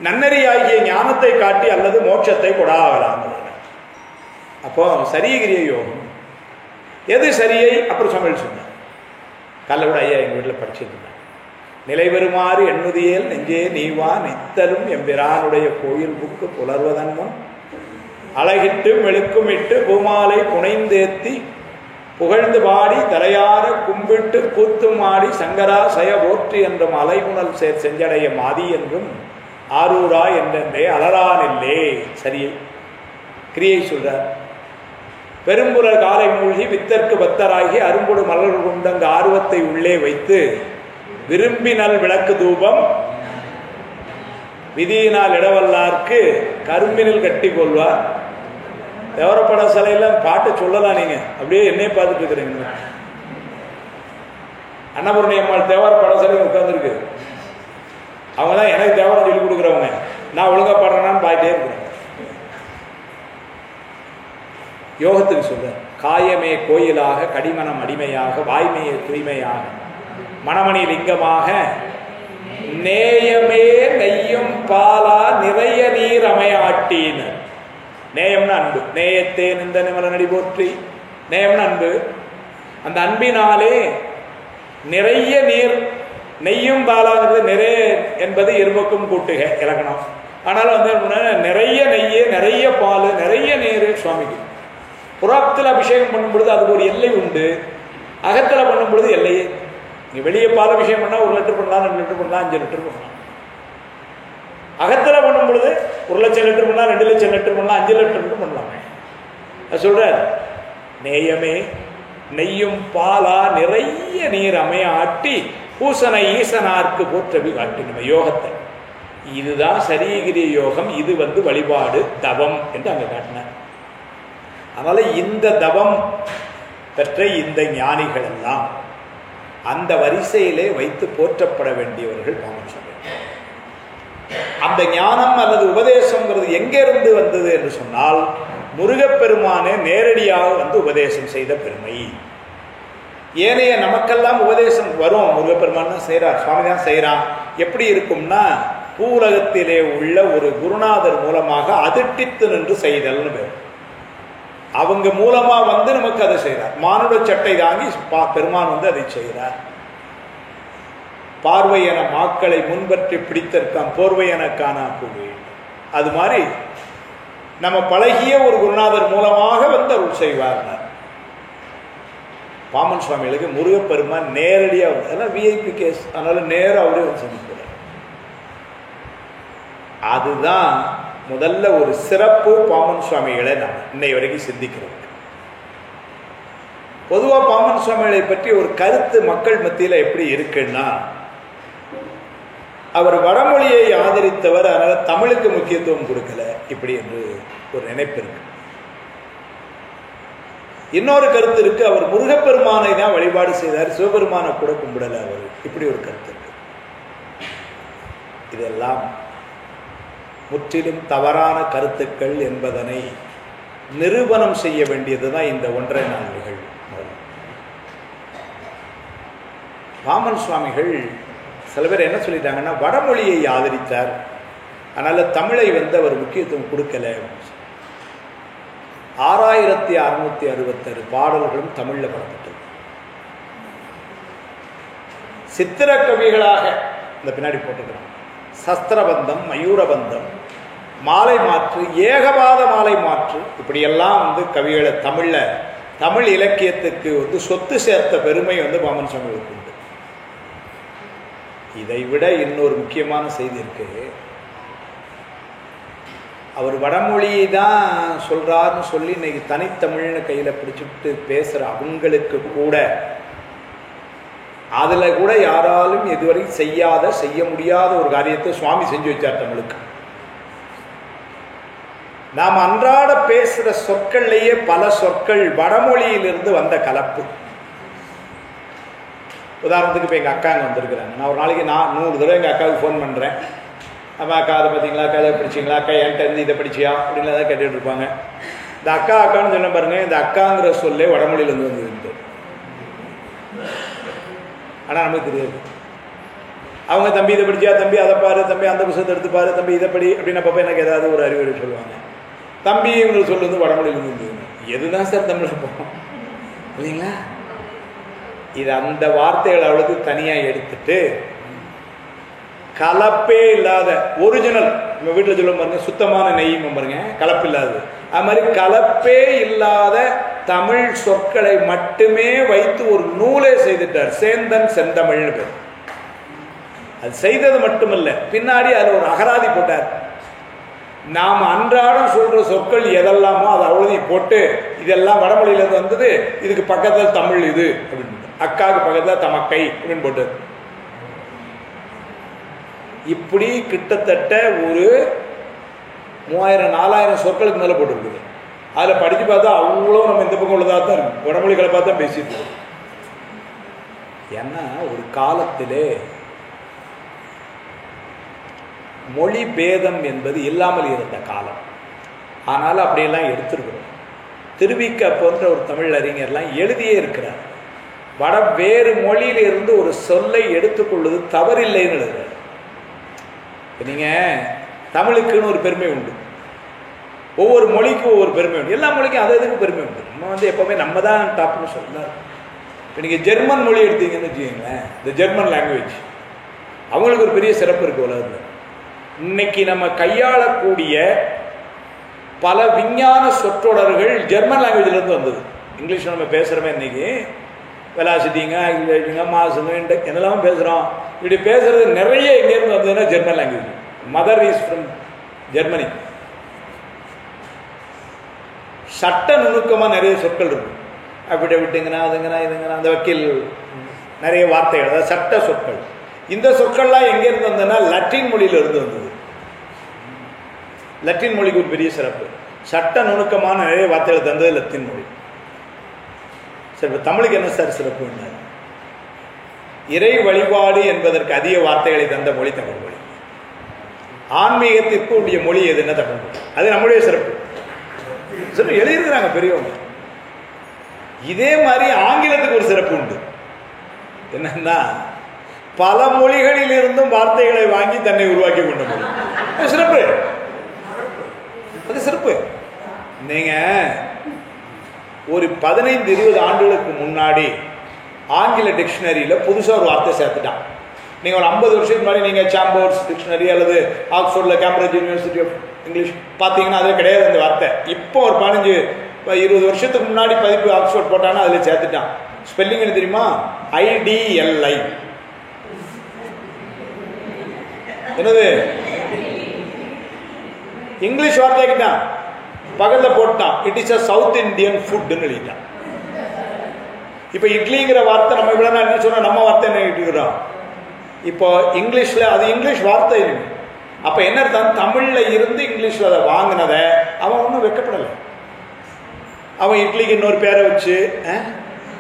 நன்னறியாகிய ஞானத்தை காட்டி அல்லது மோட்சத்தை கொடாகலாம். அப்போ சரியகிரிய யோகம் எது சரியை அப்புறம் சமையல் சொன்னார். காலைல கூட ஐயா எங்கள் வீட்டில் படிச்சுட்டு இருந்தாங்க. நிலை பெறுமாறு எண்ணுதியல் நெஞ்சே நீவா நித்தலும் எம்பிரானுடைய கோயில் புக்கு புலர்வதன் முன் அழகிட்டு மெழுக்குமிட்டு பூமாலை புனைந்தேத்தி புகழ்ந்து பாடி தலையார கும்பிட்டு கூத்துமாடி சங்கரா சய போற்றி என்றும் அலைகுணல் செஞ்சடைய மாதி என்றும் ஆரூரா என்றே அலரானில்லே சரியை கிரியை சொல்றார். பெரும்புற காலை மூழ்கி வித்தற்கு பத்தராகி அரும்புடு மலர் கொண்டங்க ஆர்வத்தை உள்ளே வைத்து விரும்பினல் விளக்கு தூபம் விதியினால் இடவல்லார்க்கு கரும்பினில் கட்டி கொள்வார். தேவரப்பட சிலையெல்லாம் பாட்டு சொல்லலாம். நீங்க அப்படியே என்னையே பார்த்துட்டு இருக்கிறீங்க. அன்னபூர்ணி அம்மாள் தேவரப்பட சிலை உட்கார்ந்துருக்கு. அவங்க தான் எனக்கு தேவரம் சொல்லி கொடுக்குறவங்க. நான் ஒழுங்கா பாடுறேன்னு பாயிட்டே இருக்கிறேன். யோகத்துக்கு சொல்ற காயமே கோயிலாக கடிமனம் அடிமையாக வாய்மையை தூய்மையாக மணமணி லிங்கமாக நேயமே நெய்யும் பாலா நிறைய நீர் அமையாட்டின்னு. நேயம்னு அன்பு, நேயத்தே நின்ற நிமல நடி போற்றி. நேயம்னு அன்பு. அந்த அன்பினாலே நிறைய நீர், நெய்யும் பாலாங்கிறது நிறைய என்பது இருபக்கும் கூட்டுக இலக்கணம். ஆனாலும் வந்து நிறைய நெய்ய நிறைய பால் நிறைய நீர் சுவாமிக்கு. புறத்தில் அபிஷேகம் பண்ணும் பொழுது அதுக்கு ஒரு எல்லை உண்டு, அகத்தில் பண்ணும் பொழுது எல்லையே. நீங்கள் வெளியே பால் அபிஷேகம் பண்ணால் 1 லிட்டர் பண்ணலாம், 2 லிட்டர் பண்ணலாம், 5 லிட்டர் பண்ணலாம். அகத்தில் பண்ணும் பொழுது 1 லட்சம் லிட்டர் பண்ணலாம், 2 லட்சம் லிட்டர் பண்ணலாம், 5 லிட்டர் பண்ணலாம். அது சொல்றார் நேயமே நெய்யும் பாலா நிறைய நீர் அமைய ஆட்டி பூசனை ஈசனார்க்கு போற்றவி காட்டி நம்ம யோகத்தை. இதுதான் சரீகிரிய யோகம். இது வந்து வழிபாடு தவம் என்று அங்கே காட்டினார். அதனால இந்த தவம் பெற்ற இந்த ஞானிகள் எல்லாம் அந்த வரிசையிலே வைத்து போற்றப்பட வேண்டியவர்கள். அந்த ஞானம் அல்லது உபதேசம்ங்கிறது எங்கிருந்து வந்தது என்று சொன்னால் முருகப்பெருமானே நேரடியாக வந்து உபதேசம் செய்த பெருமை. ஏனைய நமக்கெல்லாம் உபதேசம் வரும், முருகப்பெருமான் தான் செய்கிறார், சுவாமி தான் செய்கிறான். எப்படி இருக்கும்னா பூலகத்திலே உள்ள ஒரு குருநாதர் மூலமாக அதிர்ட்டித்து நின்று செய்தல்னு பேர். அவங்க மூலமா வந்து நமக்கு அதை செய்கிறார். மானுட சட்டை தாங்கி பெருமான் வந்து அதை செய்கிறார். பார்வை என மாக்களை முன்பற்றி பிடித்திருக்கான் போர்வை என காணா போவே. அது மாதிரி நம்ம பழகிய ஒரு குருநாதர் மூலமாக வந்து அருள் செய்வார். பாமன் சுவாமிகளுக்கு முருகப்பெருமான் நேரடியாக அதெல்லாம் விஐபி கேஸ், அதனால நேராக அவரே வந்து சந்திக்கிறார். அதுதான் முதல்ல ஒரு சிறப்பு பாமன் சுவாமிகளை நாம் இன்னை வரைக்கும் சிந்திக்கிறோம். பொதுவாக பாமன் சுவாமிகளை பற்றி ஒரு கருத்து மக்கள் மத்தியில் எப்படி இருக்குன்னா, அவர் வடமொழியை ஆதரித்தவர், அதனால தமிழுக்கு முக்கியத்துவம் கொடுக்கல இப்படி என்று ஒரு நினைப்பு இருக்கு. இன்னொரு கருத்து இருக்கு, அவர் முருகப்பெருமானை தான் வழிபாடு செய்தார், சிவபெருமானை கூட கும்பிடல அவர், இப்படி ஒரு கருத்து இருக்கு. இதெல்லாம் முற்றிலும் தவறான கருத்துக்கள் என்பதனை நிரூபணம் செய்ய வேண்டியதுதான் இந்த ஒன்றரை நாள் நிகழ்வு. பாமன் சுவாமிகள் சில பேர் என்ன சொல்லிட்டாங்கன்னா, வடமொழியை ஆதரித்தார், அதனால தமிழை வந்து அவர் முக்கியத்துவம் கொடுக்கல. 6666 பாடல்களும் தமிழ்ல பாடப்பட்டது. சித்திர கவிகளாக இந்த பின்னாடி போட்டுக்கிறாங்க. சஸ்திரபந்தம், மயூரபந்தம், மாலை மாற்று, ஏகபாத மாலை மாற்று, இப்படியெல்லாம் வந்து கவிகளை தமிழ்ல தமிழ் இலக்கியத்துக்கு வந்து சொத்து சேர்த்த பெருமை வந்து பாமன் சுவாமிகளுக்கு உண்டு. இதை விட இன்னொரு முக்கியமான செய்தி இருக்கு. அவர் வடமொழியை தான் சொல்றாருன்னு சொல்லி இன்னைக்கு தனித்தமிழ்னு கையில பிடிச்சிட்டு பேசுற அவங்களுக்கு கூட அதுல கூட யாராலும் இதுவரை செய்ய முடியாத ஒரு காரியத்தை சுவாமி செஞ்சு வச்சார் தமிழுக்கு. நாம் அன்றாட பேசுற சொற்கள்லேயே பல சொற்கள் வடமொழியிலிருந்து வந்த கலப்பு. உதாரணத்துக்கு இப்போ எங்கள் அக்காங்க வந்திருக்கிறாங்க. நான் ஒரு நாளைக்கு 100 தடவை எங்கள் அக்காவுக்கு ஃபோன் பண்ணுறேன். அம்மா அக்கா அதை பார்த்தீங்களா, அக்கா இதை படிச்சிங்களா, அக்கா என்கிட்ட இருந்து இதை படிச்சியா அப்படின்னு தான் கேட்டுட்டு இருப்பாங்க. இந்த அக்கா அக்கான்னு சொன்ன பாருங்க, இந்த அக்காங்கிற சொல்லே வடமொழியிலேருந்து வந்து. ஆனால் நமக்கு தெரியாது. அவங்க தம்பி இதை படிச்சியா, தம்பி அதை பாரு, தம்பி அந்த புத்தகத்தை எடுத்து பாரு, தம்பி இதை படி அப்படின்னு அப்பப்போ எனக்கு ஏதாவது ஒரு அறிவுரை சொல்லுவாங்க. தம்பி இவங்க சொல்லு வந்து வடமொழியிலேருந்து எதுதான் சார் தமிழ் போகும் இல்லைங்களா? இது அந்த வார்த்தைகளை அவளுக்கு தனியாக எடுத்துட்டு கலப்பே இல்லாத ஒரிஜினல், நம்ம வீட்டில் சொல்ல பாருங்க சுத்தமான நெய்யும் பாருங்க, கலப்பு இல்லாது. அது மாதிரி கலப்பே இல்லாத தமிழ் சொற்களை மட்டுமே வைத்து ஒரு நூலே செய்துட்டார். சேந்தன் செந்தமிழ்னு பேர். அது செய்தது மட்டுமல்ல, பின்னாடி அதில் ஒரு அகராதி போட்டார். நாம் அன்றாடம் சொல்ற சொற்கள் எதெல்லாமோ அதை அவ்வளவு போட்டு இதெல்லாம் வடமொழியிலிருந்து வந்தது, இதுக்கு பக்கத்தில் தமிழ் இது அப்படின்னு, அக்காவுக்கு பக்கத்தில் தமக்கை அப்படின்னு போட்டு, இப்படி கிட்டத்தட்ட ஒரு 3000-4000 சொற்களுக்கு மேலே போட்டுருக்குது. அதில் படித்து பார்த்தா அவ்வளோ நம்ம இந்த பக்கம் உள்ளதாக தான் இருக்கும். வடமொழி கலப்பாக தான் பேசிட்டு இருக்கோம். ஏன்னா ஒரு காலத்திலே மொழி பேதம் என்பது இல்லாமல் இருந்த காலம். ஆனால் அப்படியெல்லாம் எடுத்திருக்கிறோம். திருவிக்க போன்ற ஒரு தமிழ் அறிஞர்லாம் எழுதியே இருக்கிறார். வேறு மொழியிலிருந்து ஒரு சொல்லை எடுத்துக்கொள்வது தவறில்லைன்னு எழுதுறார். இப்போ நீங்கள் தமிழுக்குன்னு ஒரு பெருமை உண்டு, ஒவ்வொரு மொழிக்கும் ஒவ்வொரு பெருமை உண்டு, எல்லா மொழிக்கும் அது எதுக்கு பெருமை உண்டு. நம்ம வந்து எப்போவுமே நம்ம தான் டாப்னு சொல்லலாம். இப்போ நீங்கள் ஜெர்மன் மொழி எடுத்தீங்கன்னு வச்சுக்கோங்களேன், இந்த ஜெர்மன் லாங்குவேஜ் அவங்களுக்கு ஒரு பெரிய சிறப்பு இருக்குது உலகத்தில். இன்னைக்கு நம்ம கையாளக்கூடிய பல விஞ்ஞான சொற்றொடர்கள் ஜெர்மன் லாங்குவேஜ்லேருந்து வந்தது. இங்கிலீஷில் நம்ம பேசுகிறோமே இன்னைக்கு வெலாசிட்டிங்க, இங்கிலீஷுங்க, மாசுங்க, என்னெல்லாம் பேசுகிறோம். இப்படி பேசுறது நிறைய எங்கேருந்து வந்ததுன்னா German language. Mother is from Germany. சட்ட நுணுக்கமாக நிறைய சொற்கள் இருக்கும். அப்படி விட்டுங்கன்னா அதுங்கன்னா இதுங்கன்னா அந்த வக்கீல் நிறைய வார்த்தைகள், அதாவது சட்ட சொற்கள். இந்த சொற்கள்லாம் எங்கேருந்து வந்ததுன்னா லத்தீன் மொழியிலிருந்து வந்தது. லத்தீன் மொழிக்கு ஒரு பெரிய சிறப்பு, சட்ட நுணுக்கமான நிறைய வார்த்தைகள் தந்தது லத்தீன் மொழி. சரி, இப்போ தமிழுக்கு என்ன சார் சிறப்பு? இறை வழிபாடு என்பதற்கு அதிக வார்த்தைகளை தந்த மொழி தமிழ் மொழி. ஆன்மீகத்திற்கு உடைய மொழி எதுன்னா தமிழ் மொழி. அது நம்முடைய சிறப்பு சொல்லி எழுதியிருக்கிறாங்க பெரியவங்க. இதே மாதிரி ஆங்கிலத்துக்கு ஒரு சிறப்பு உண்டு. என்னன்னா பல மொழிகளில் இருந்தும் வார்த்தைகளை வாங்கி தன்னை உருவாக்கி கொண்ட மொழி. அது சிறப்பு, அது சிறப்பு. நீங்க ஒரு 15-20 ஆண்டுகளுக்கு முன்னாடி ஆங்கில டிக்ஷனரியில் புதுசாக ஒரு வார்த்தை சேர்த்துட்டான். நீங்கள் ஒரு 50 வருஷத்துக்கு முன்னாடி நீங்கள் சாம்பர்ஸ் டிக்ஷனரி அல்லது ஆக்ஸ்போர்டில் கேம்பிரிட்ஜ் யூனிவர்சிட்டி ஆஃப் இங்கிலீஷ் பார்த்தீங்கன்னா அது கிடையாது அந்த வார்த்தை. இப்போ ஒரு 15-20 வருஷத்துக்கு முன்னாடி பதிப்பு ஆக்ஸ்போர்ட் போட்டான்னா அதில் சேர்த்துட்டான். ஸ்பெல்லிங் என்ன தெரியுமா? IDLI. என்னது? இங்கிலீஷ் வார்த்தைக்கிட்டான், பக்கத்தில் போட்டான் it is a South Indian ஃபுட்னு எழுதிட்டான். இப்போ இட்லிங்கிற வார்த்தை நம்ம இவ்வளோ நாள் என்ன சொன்னால் நம்ம வார்த்தை என்ன இருக்கிறோம். இப்போ இங்கிலீஷில் அது இங்கிலீஷ் வார்த்தை இருக்கு. அப்போ என்ன அர்த்தம்? தமிழில் இருந்து இங்கிலீஷில் அதை வாங்கினதை அவன் ஒன்றும் வெட்கப்படலை. அவன் இட்லிக்கு இன்னொரு பேரை வச்சு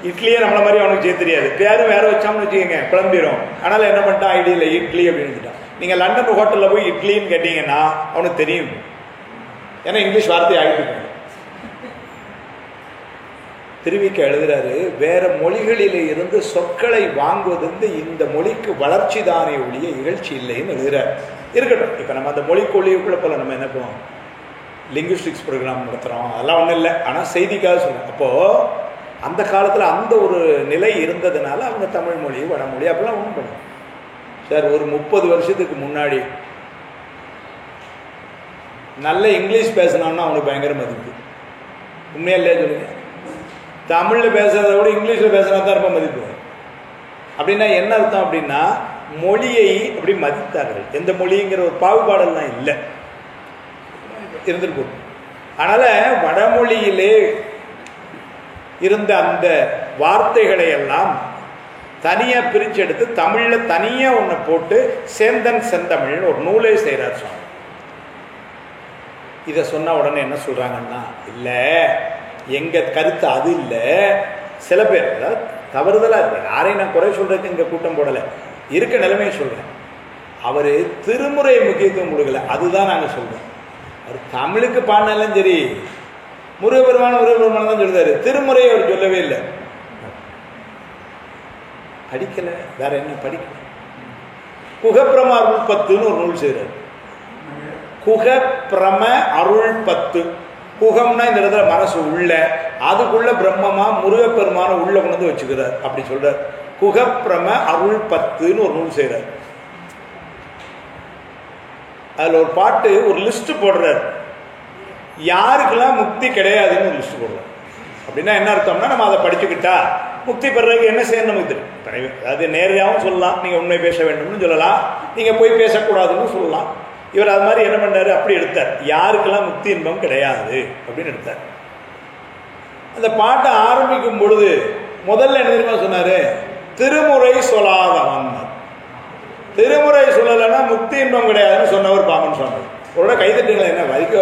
இட்லியே நம்மளை மாதிரி அவனுக்கு செய்ய தெரியாது, பேரும் வேற வச்சான்னு வச்சுக்கோங்க குழம்பிடும். அதனால் என்ன பண்ணிட்டான்? ஐடியில் இட்லி அப்படின்னு. நீங்கள் லண்டன் ஹோட்டலில் போய் இட்லின்னு கேட்டீங்கன்னா அவனுக்கு தெரியும், ஏன்னா இங்கிலீஷ் வார்த்தை ஆகிட்டு. திருவிக்க எழுதுறாரு, வேற மொழிகளில் இருந்து சொற்களை வாங்குவது இந்த மொழிக்கு வளர்ச்சி தானே ஒழிய இகழ்ச்சி இல்லைன்னு எழுதுறாரு. இருக்கட்டும், இப்போ நம்ம அந்த மொழிக்குள்ளேயுக்குள்ள போல நம்ம என்ன பண்ணுவோம், லிங்குவிஸ்டிக்ஸ் ப்ரோக்ராம் நடத்துகிறோம், அதெல்லாம் ஒன்றும் இல்லை. ஆனால் செய்திக்காக சொல்லுவோம். அப்போது அந்த காலத்தில் அந்த ஒரு நிலை இருந்ததுனால அவங்க தமிழ் மொழி வடமொழி அப்படிலாம் ஒன்றும் பண்ணுவோம். சார் ஒரு 30 வருஷத்துக்கு முன்னாடி நல்ல இங்கிலீஷ் பேசினான்னா அவனுக்கு பயங்கர மதிப்பு. உண்மையா இல்லையா சொல்லுங்க? தமிழில் பேசுறதை விட இங்கிலீஷில் பேசுனா தான் ரொம்ப மதிப்பு. அப்படின்னா என்ன அர்த்தம்? அப்படின்னா மொழியை அப்படி மதித்தார்கள். எந்த மொழிங்கிற ஒரு பாகுபாடெல்லாம் இல்லை, இருந்திருக்கும். அதனால் வடமொழியிலே இருந்த அந்த வார்த்தைகளை எல்லாம் தனியாக பிரித்து எடுத்து தமிழில் தனியாக ஒன்று போட்டு சேந்தன் செந்தமிழ்னு ஒரு நூலே செய்கிறார் சுவாமி. இதை சொன்ன உடனே என்ன சொல்கிறாங்கன்னா, இல்லை எங்கள் கருத்து அது இல்லை. சில பேர் அதாவது தவறுதலாக இருக்கு, யாரையும் நான் குறை சொல்கிறதுக்கு இங்கே கூட்டம் போடலை, இருக்க நிலைமையை சொல்கிறேன். அவர் திருமுறை முக்கியத்துவம் கொடுக்கல, அதுதான் நாங்கள் சொல்கிறோம். அவர் தமிழுக்கு பாடினாலும் சரி முருகப்பெருமான தான் சொல்லுறாரு, திருமுறையை அவர் சொல்லவே இல்லை. படிக்கல, வேற என்ன படிக்கல. குகப்பிரம அருள் 10ன்னு ஒரு நூல் செய்கிறார். குகப்பிரம அருள் 10. குகம்னா இந்த இடத்துல மனசு உள்ள, அதுக்குள்ள பிரம்மமா முருகப்பெருமான உள்ள கொண்டு வந்து வச்சுக்கிறார். அப்படி சொல்றார். குகப்பிரம அருள் 10ன்னு ஒரு நூல் செய்கிறார். அதுல ஒரு பாட்டு, ஒரு லிஸ்ட் போடுறார், யாருக்கெல்லாம் முக்தி கிடையாதுன்னு ஒரு லிஸ்ட் போடுறார். அப்படின்னா என்ன அர்த்தம்னா, நம்ம அதை படிச்சுக்கிட்டா முக்தி பெறதுக்கு என்ன செய்யணும் நமக்கு தெரியும். அதாவது நேரடியாகவும் சொல்லலாம், நீங்கள் உண்மை பேச வேண்டும்னு சொல்லலாம், நீங்கள் போய் பேசக்கூடாதுன்னு சொல்லலாம். இவர் அது மாதிரி என்ன பண்ணாரு, அப்படி எடுத்தார். யாருக்கெல்லாம் முக்தி இன்பம் கிடையாது அப்படின்னு எடுத்தார். அந்த பாட்டை ஆரம்பிக்கும் பொழுது முதல்ல என்ன தெரியுமா சொன்னாரு, திருமுறை சொல்லாதவன். திருமுறை சொல்லலைன்னா முக்தி இன்பம் கிடையாதுன்னு சொன்னவர் பாமன் சொன்னார். ஒரு கைதட்டுங்களை என்ன வலிக்க,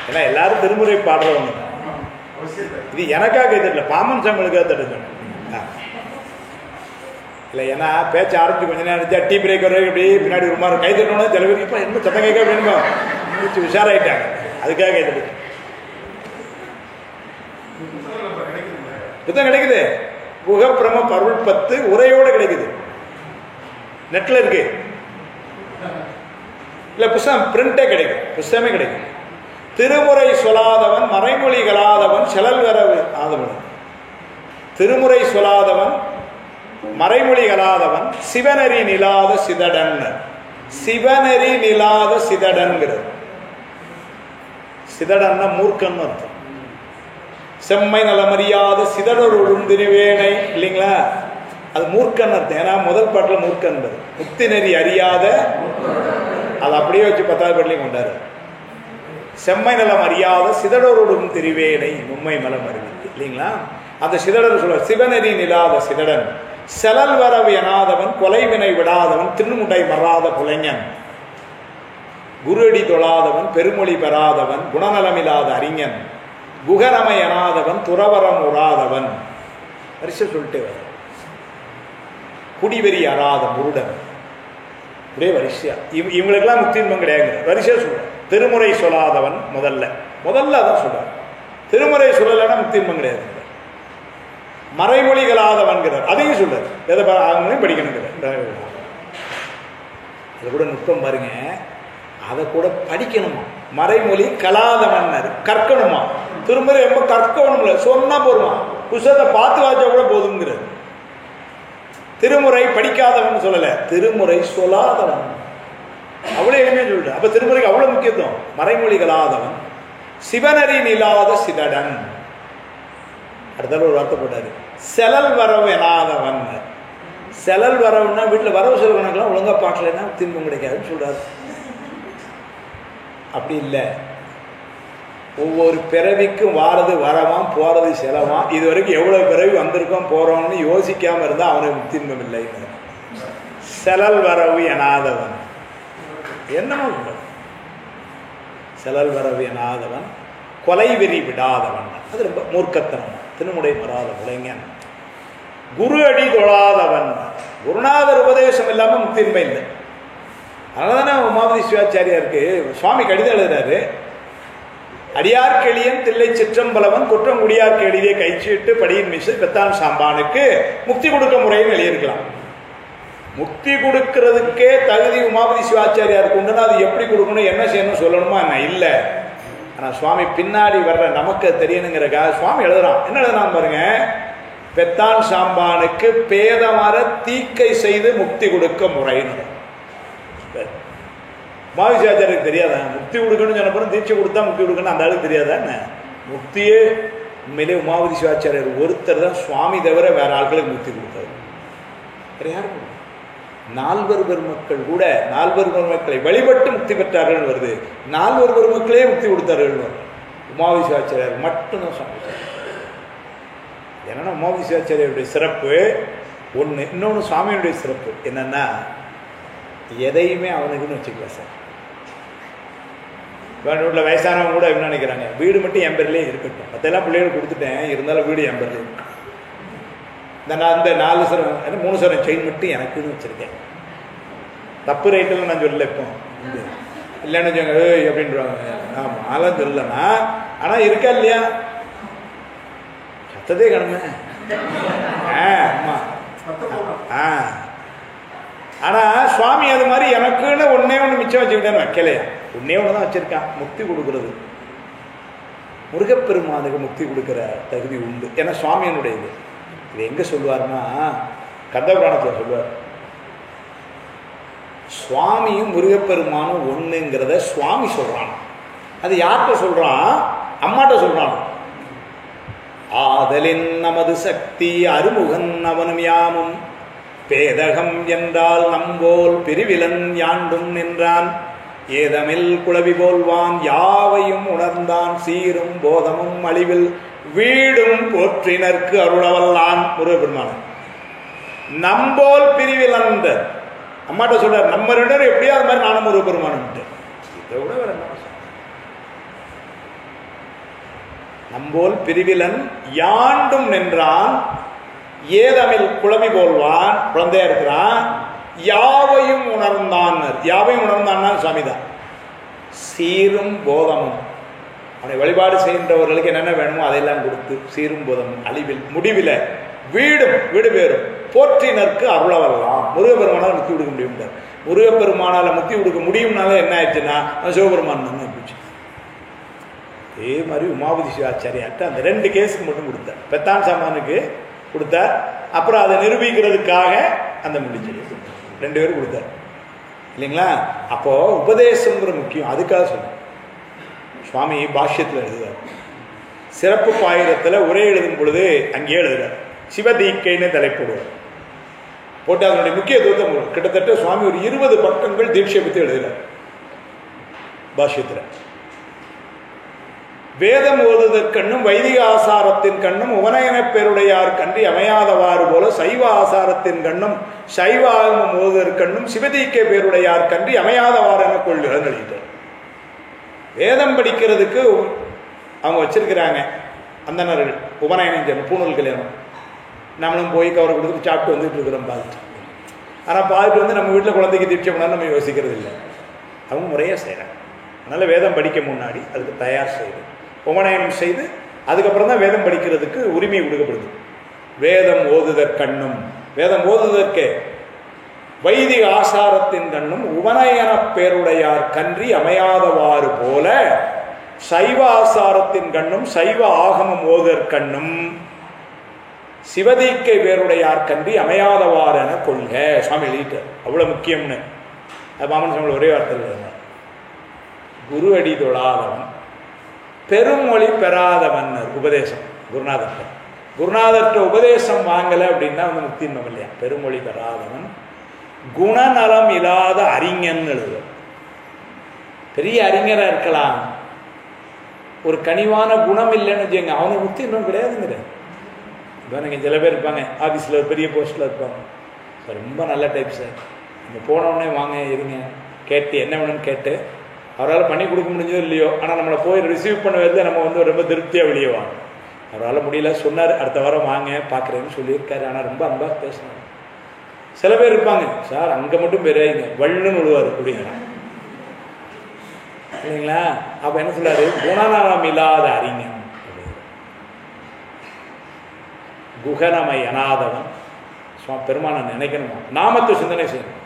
ஏன்னா எல்லாரும் திருமுறை பாடுறவங்க. இது எனக்காக கைதட்டல, பாமன் சாமிகளுக்காக தட்டு இல்லை. ஏன்னா பேச்ச ஆரம்பிச்சு கொஞ்ச நேரம் இருந்துச்சா டீ பிரேக் வர இப்படி பின்னாடி ஒரு மாதிரி கை தட்டணும்னா சில பேருக்கு இப்போ என்ன சத்தம் கேட்க வேணுமா உஷாராயிட்டாங்க, அதுக்காக கை தட்டு. புத்தகம் கிடைக்குது, குகப்பிரம அருள் 10 உரையோட கிடைக்குது, நெட்ல இருக்கு. இல்ல புஸ்தகம் பிரிண்டே கிடைக்கும், புஸ்தகமே கிடைக்கும். திருமுறை சொல்லாதவன் மறைமொழி கலாதவன் செலல் வர ஆதவன். திருமுறை சொல்லாதவன் மறைமொழி கலாதவன் சிவனரி நிலாத சிதடன். சிவனரி நிலாத சிதடன்கிறது. சிதடன்னா மூர்க்கன்னு அர்த்தம். செம்மை நலமறியாத சிதடருடும் திருவேணை இல்லைங்களா, அது மூர்க்கன்னு அர்த்தம். ஏன்னா முதல் பாட்டில் மூர்க்கன், முக்தி நெறி அறியாத, அது அப்படியே வச்சு 10வது பாட்டிலையும் கொண்டாரு. செம்மை நலம் அறியாத சிதடருடும் திருவேணை மும்மை மலம் அறிவித்து இல்லைங்களா, அந்த சிதடர் சொல்ல சிவனெறி நிலாத சிதடன் செலல் வரவு எனாதவன் கொலைவினை விடாதவன் திருமுடை மறாத புலைஞன் குருடி தொழாதவன் பெருமொழி பெறாதவன் குணநலமில்லாத அறிஞன் குகரமை எனாதவன் துறவரம் உறாதவன் வரிசை சொல்லிட்டே வர குடிவெறி அறாத முருடன் ஒரே வரிசையா. இவங்களுக்கெல்லாம் முக்தி இன்பம் கிடையாது, வரிசையா சொல்ற. திருமுறை சொல்லாதவன் முதல்ல அதான் சொல்றார். திருமுறை சொல்லலைன்னா முக்தி இன்பம் கிடையாது. மறைமொழி கலாதவன்கிறார், அதையும் சொல்றார். எதை அவங்களையும் படிக்கணுங்கிறார். அதை கூட நுட்பம் பாருங்க, அதை கூட படிக்கணுமா. மறைமொழி கலாதவன் கற்கணுமா. திருமுறை ரொம்ப கற்கணும்ல, சொன்னா போருமா. புஸ்தகத்தை பார்த்து வாச்சா கூட போதுங்கிறது. திருமுறை படிக்காதவன் சொல்லல, திருமுறை சொல்லாதவன். அவ்வளவு எளிமையா சொல்லிட்டு. அப்ப திருமுறைக்கு அவ்வளவு முக்கியத்துவம். மறைமொழிகளாதவன், சிவனரி நிலாத சிதடன். அடுத்த ஒரு வார்த்தை போட்டாரு, செலல் வரவு எனாதவன். செலல் வரவுன்னா வீட்டில் வரவு செலவு கணக்கெல்லாம் ஒழுங்கா பார்க்கலன்னா தின்பம் கிடைக்காதுன்னு சொல்றாரு. அப்படி இல்லை, ஒவ்வொரு பிறவிக்கும் வாரது வரவாம் போறது செலவாம். இது வரைக்கும் எவ்வளவு பிறவி வந்திருக்கோம் போறோம்னு யோசிக்காம இருந்தா அவனுக்கு தின்பம் இல்லை. செலல் வரவு எனாதவன் என்னமோ செலல் வரவு எனாதவன், கொலை வெறி விடாதவன். அது ரொம்ப மூர்க்கத்தனம். திருமுறை மறாத உலைஞன். குரு அடி தொழாதவன். குருநாதர் உபதேசம் இல்லாம முக்தின்மை இல்லை. அதனாலதானே உமாபதி சிவாச்சாரியாருக்கு சுவாமி கடிதம் எழுதுறாரு, அடியார்க்கு எளியன் தில்லை சிற்றம்பலவன் குற்றம் குடியார்க்கு எளியே கைச்சிட்டு படியின் மிசு பெத்தான் சாம்பானுக்கு முக்தி கொடுக்க முறைன்னு எழுதியிருக்கலாம். முக்தி கொடுக்கறதுக்கே தகுதி உமாபதி சிவாச்சாரியாருக்கு உண்டுன்னா அது எப்படி கொடுக்கணும், என்ன செய்யணும் சொல்லணுமா என்ன இல்லை. ஆனால் சுவாமி பின்னாடி வர்ற நமக்கு தெரியணுங்கிறக்காக சுவாமி எழுதுறான். என்ன எழுதுறான் பாருங்க, பெத்தான் சாம்பானுக்கு பேதமர தீக்கை செய்து முக்தி கொடுக்க முறைன்னு. உமாபதி சிவாச்சாரியருக்கு தெரியாதா முக்தி கொடுக்கணும்னு சொன்னப்பறம் தீட்சை கொடுத்தா முக்தி கொடுக்கணும் அந்த ஆளுக்கு தெரியாதா என்ன? முக்தியே உண்மையிலே உமாபதி சிவாச்சாரியர் ஒருத்தர் தான் சுவாமி தவிர வேற ஆட்களுக்கு முக்தி கொடுத்தாரு. வேற யாரும் நால்வர் பெருமக்கள் கூட நால்வர் பெருமக்களை வழிபட்டு முக்தி பெற்றார்கள் வருது. நால்வர் பெருமக்களே முக்தி கொடுத்தார்கள். உமாபதி சிவாச்சாரியர் மட்டும்தான் சுவாமி. என்னன்னா உமாபதி சிவாச்சாரியருடைய சிறப்பு ஒன்று. இன்னொன்று சுவாமியுடைய சிறப்பு என்னன்னா, எதையுமே அவனுக்குன்னு வச்சுக்கல சார். வீட்டில் வயசானவங்க கூட என்ன நினைக்கிறாங்க, வீடு மட்டும் என் பேர்லேயே இருக்கட்டும், மற்றெல்லாம் பிள்ளைகளுக்கு கொடுத்துட்டேன், இருந்தாலும் வீடு என் பேர்லேயே இருக்கும். நான் அந்த 4 சரம் 3 சரம் செயின் மட்டும் எனக்குன்னு வச்சிருக்கேன். தப்பு ரைட்டெல்லாம் நான் சொல்லல. இப்போ இல்லைன்னு வச்சுங்க அப்படின்றாங்க. நான் மாலாம் சொல்லலன்னா ஆனால் இருக்கா இல்லையா, சத்ததே கடமை. ஆமா. ஆனா சுவாமி அது மாதிரி எனக்குன்னு ஒன்னே ஒன்று மிச்சம் வச்சுக்கிட்டேன்னு வைக்கலையா, ஒன்னே ஒன்று தான் வச்சிருக்கான், முக்தி கொடுக்கறது. முருகப்பெருமானுக்கு முக்தி கொடுக்குற தகுதி உண்டு. ஏன்னா சுவாமியினுடையது. இது எங்க சொல்லுவார்னா, கந்தபுராணத்தில் சொல்லுவார். சுவாமியும் முருகப்பெருமானும் ஒண்ணுங்கிறத சுவாமி சொல்றான். அது யார்கிட்ட சொல்றான்? அம்மாட்ட சொல்றான். ஆதலின் நமது சக்தி அருமுகன் அவனும் யாமும் பேதகம் என்றால் நம்போல் பிரிவிலன் யாண்டும் நின்றான் ஏதமில் குளவி போல்வான் யாவையும் உணர்ந்தான் சீரும் போதமும் அழிவில் வீடும் போற்றினர்க்கு அருளவல்லான். முருகப்பெருமான் நம்போல் பிரிவிலன் அம்மாட்ட சொல்றார். நம்ம 2 பேரும் எப்படியோ அது மாதிரி நானும் முருகப்பெருமான். இதை விட வேற என்ன? நம்போல் பிரிவிலன் யாண்டும் நின்றான் ஏதமில் குளவி போல்வான், குழந்தையா இருக்கிறான், யாவையும் உணர்ந்தான். யாவையும் உணர்ந்தான்னா சுவாமிதான். சீரும் போதமும், அவனை வழிபாடு செய்கின்றவர்களுக்கு என்னென்ன வேணுமோ அதையெல்லாம் கொடுத்து சீரும் போதமும் அழிவில் முடிவில் வீடும் வீடு பேரும் போற்றினருக்கு அருளவல்லாம். முருகப்பெருமானால் முக்தி கொடுக்க முடியும். முருகப்பெருமானால முக்தி கொடுக்க முடியும்னால என்ன ஆயிடுச்சுன்னா சிவபெருமான் தான் போச்சு. அதே மாதிரி உமாபதி சிவாச்சாரியாட்ட அந்த 2 கேஸுக்கு மட்டும் கொடுத்தார். பெத்தான் சாமானுக்கு கொடுத்தார், அப்புறம் அதை நிரூபிக்கிறதுக்காக அந்த முடிச்சது 2 பேரும் கொடுத்தார் இல்லைங்களா. அப்போ உபதேசம்ங்கிற முக்கியம். அதுக்காக சொன்ன சுவாமி பாஷ்யத்தில் எழுதுவார். சிறப்பு பாயிரத்தில் உரை எழுதும் பொழுது அங்கே எழுதுறார், சிவதீக்கைன்னு தலைப்படுவார். போட்டு அதனுடைய முக்கியத்துவத்தை கிட்டத்தட்ட சுவாமி ஒரு 20 பக்கங்கள் தீட்சை பற்றி எழுதுகிறார் பாஷ்யத்தில். வேதம் ஓதுதற்கண்ணும் வைதிக ஆசாரத்தின் கண்ணும் உபநயன பேருடையார் கன்றி அமையாதவாறு போல சைவ ஆசாரத்தின் கண்ணும் சைவ ஆகமம் ஓதுதற்கண்ணும் சிவதீக்கை பேருடையார் கன்றி அமையாதவாறு என கொள்ளுகிறார். வேதம் படிக்கிறதுக்கு அவங்க வச்சிருக்கிறாங்க அந்தனர்கள், உபநயனம் செய்யணும், பூணூல் கல்யாணம். நம்மளும் போய் கவரை கொடுத்துட்டு சாப்பிட்டு வந்துட்டு இருக்கிறோம் பார்த்துட்டு. ஆனால் பார்த்துட்டு வந்து நம்ம வீட்டில் குழந்தைக்கு தீட்சை பண்ணாலும் நம்ம யோசிக்கிறது இல்லை. அவங்க முறையாக செய்கிறாங்க. அதனால் வேதம் படிக்க முன்னாடி அதுக்கு தயார் செய்து உபநயனம் செய்து அதுக்கப்புறம் தான் வேதம் படிக்கிறதுக்கு உரிமை கொடுக்கப்படுது. வேதம் ஓதுதற்கண்ணும், வேதம் ஓதுதற்கே வைதிக ஆசாரத்தின் கண்ணும் உபநயன பேருடையார் கன்றி அமையாதவாறு போல சைவ ஆசாரத்தின் கண்ணும் சைவ ஆகமம் ஓதுதற்கண்ணும் சிவதீக்கை வேறுடையார் கன்றி அமையாதவாரென கொள்க. சுவாமி எழுதிட்டார். அவ்வளோ முக்கியம்னு மாமன் சுவாமி ஒரே வார்த்தை, குரு அடி தொழாதவன் பெருமொழி பெறாதவன். உபதேசம் குருநாதர்கிட்ட உபதேசம் வாங்கலை அப்படின்னா வந்து முக்தி இன்பம் இல்லையா. பெருமொழி பெறாதவன் குணநலம் இல்லாத அறிஞன் எழுதுவார். பெரிய அறிஞராக இருக்கலாம், ஒரு கனிவான குணம் இல்லைன்னு வச்சுங்க, அவனுக்கு முக்தி இன்பம் கிடையாதுங்கிற. இப்போ நீங்கள் சில பேர் இருப்பாங்க, ஆஃபீஸில் ஒரு பெரிய போஸ்ட்டில் இருப்பாங்க, சார் ரொம்ப நல்ல டைப் சார், நீங்கள் போனவுடனே வாங்க இருங்க கேட்டு என்ன வேணும்னு கேட்டு அவரால் பண்ணி கொடுக்க முடிஞ்சதோ இல்லையோ, ஆனால் நம்மளை போய் ரிசீவ் பண்ண வரல நம்ம வந்து ரொம்ப திருப்தியாக வெளியே வாங்க. அவரால் முடியல சொன்னார், அடுத்த வாரம் வாங்க பார்க்குறேன்னு சொல்லியிருக்காரு, ஆனால் ரொம்ப அன்பாக பேசினார். சில பேர் இருப்பாங்க, சார் அங்கே மட்டும் பெரியாங்க வள்ளுன்னு விடுவார் அப்படிங்கிறாங்க இல்லைங்களா. அப்போ என்ன சொல்றாரு, குணநலம் இல்லாத அறிஞன், குகனமை அனாதவன். பெருமான நினைக்கணுமா, நாமத்தை சிந்தனை செய்யணும்.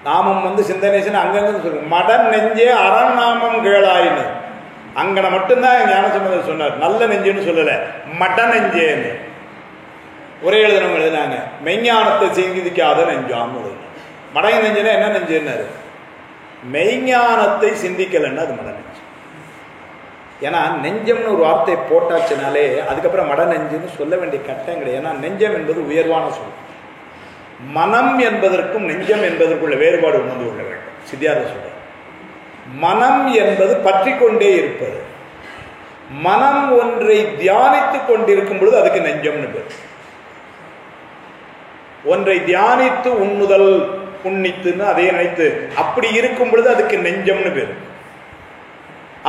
நாமம் வந்து சிந்தனை செய்யணும். அங்கங்க சொல்லுங்க, மடன் நெஞ்சே அரண் நாமம் கேளாயின்னு அங்கன மட்டும்தான் ஞானசம்பந்தர் சொன்னார். நல்ல நெஞ்சுன்னு சொல்லலை, மட நெஞ்சேன்னு. ஒரே எழுதினவங்க எழுதினாங்க, மெய்ஞானத்தை சிந்திக்காத நெஞ்சான்னு எழுதினாங்க. மடை நெஞ்சுன்னா என்ன நெஞ்சுன்னாரு, மெய்ஞானத்தை சிந்திக்கலைன்னா அது மட நெஞ்சு. ஏன்னா நெஞ்சம்னு ஒரு வார்த்தை போட்டாச்சுனாலே அதுக்கப்புறம் மட நெஞ்சுன்னு சொல்ல வேண்டிய கட்டம் கிடையாது. ஏன்னா நெஞ்சம் என்பது உயர்வான சொல். மனம் என்பதற்கும் நெஞ்சம் என்பதற்குள்ள வேறுபாடு உணர்ந்து கொள்ள வேண்டும். சித்தியார்த்த சொல்ற, மனம் என்பது பற்றி கொண்டே இருப்பது. மனம் ஒன்றை தியானித்துக் கொண்டிருக்கும் பொழுது அதுக்கு நெஞ்சம்னு பேர். ஒன்றை தியானித்து உண்ணுதல் புண்ணித்துன்னு அதே நினைத்து அப்படி இருக்கும் பொழுது அதுக்கு நெஞ்சம்னு பேர்.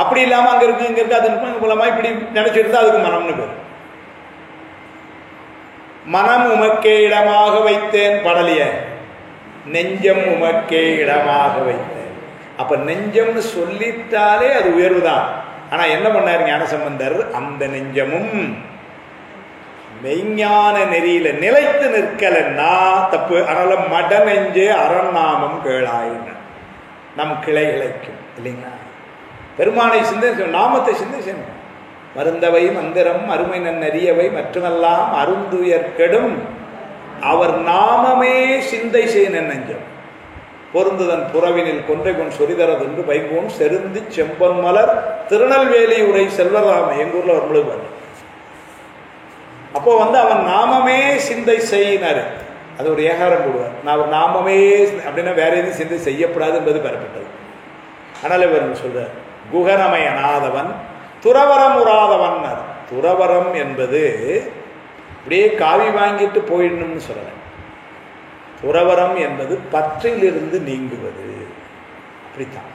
அப்படி இல்லாம அங்க இருக்கு இங்க இருக்கு அது மூலமா இப்படி நினைச்சிருந்தா அதுக்கு மனம்னு பேர். மனம் உமக்கே இடமாக வைத்தேன் படலிய, நெஞ்சம் உமக்கே இடமாக வைத்தேன். அப்ப நெஞ்சம்னு சொல்லிட்டாலே அது உயர்வுதான். ஆனா என்ன பண்ணாரு ஞானசம்பந்தர், அந்த நெஞ்சமும் மெய்ஞான நெறியில நிலைத்து நிற்கலன்னா தப்பு. அதனால மட நெஞ்சே அறநாமம் கேளாயின நம் கிளைகளுக்கும் இல்லைங்களா. பெருமானை சிந்தனை, நாமத்தை சிந்தனை செய்யணும். மருந்தவை மந்திரம் அருமை நன்னறியவை மற்றுமெல்லாம் அருந்துயர் கெடும் அவர் நாமமே சிந்தை செய்ய நெஞ்சம் பொருந்துதன் புறவினில் கொன்றை கொன் சொரிதரது என்று வைகோன் செருந்தி செம்பன் மலர் திருநெல்வேலி உரை செல்வராம எங்க ஊர்ல ஒரு முழுவதும். அப்போ வந்து அவன் நாமமே சிந்தை செய்யினாரு. அது ஒரு ஏகாரம் போடுவார். நான் ஒரு நாமமே அப்படின்னா வேற எதுவும் சிந்தை செய்யப்படாது என்பது பெறப்பட்டது. ஆனால் இவர் சொல்ற குகனமை அனாதவன் துறவரம் உறாதவன். துறவரம் என்பது அப்படியே காவி வாங்கிட்டு போயிடணும்னு சொல்லலை. துறவரம் என்பது பற்றிலிருந்து நீங்குவது. அப்படித்தான்.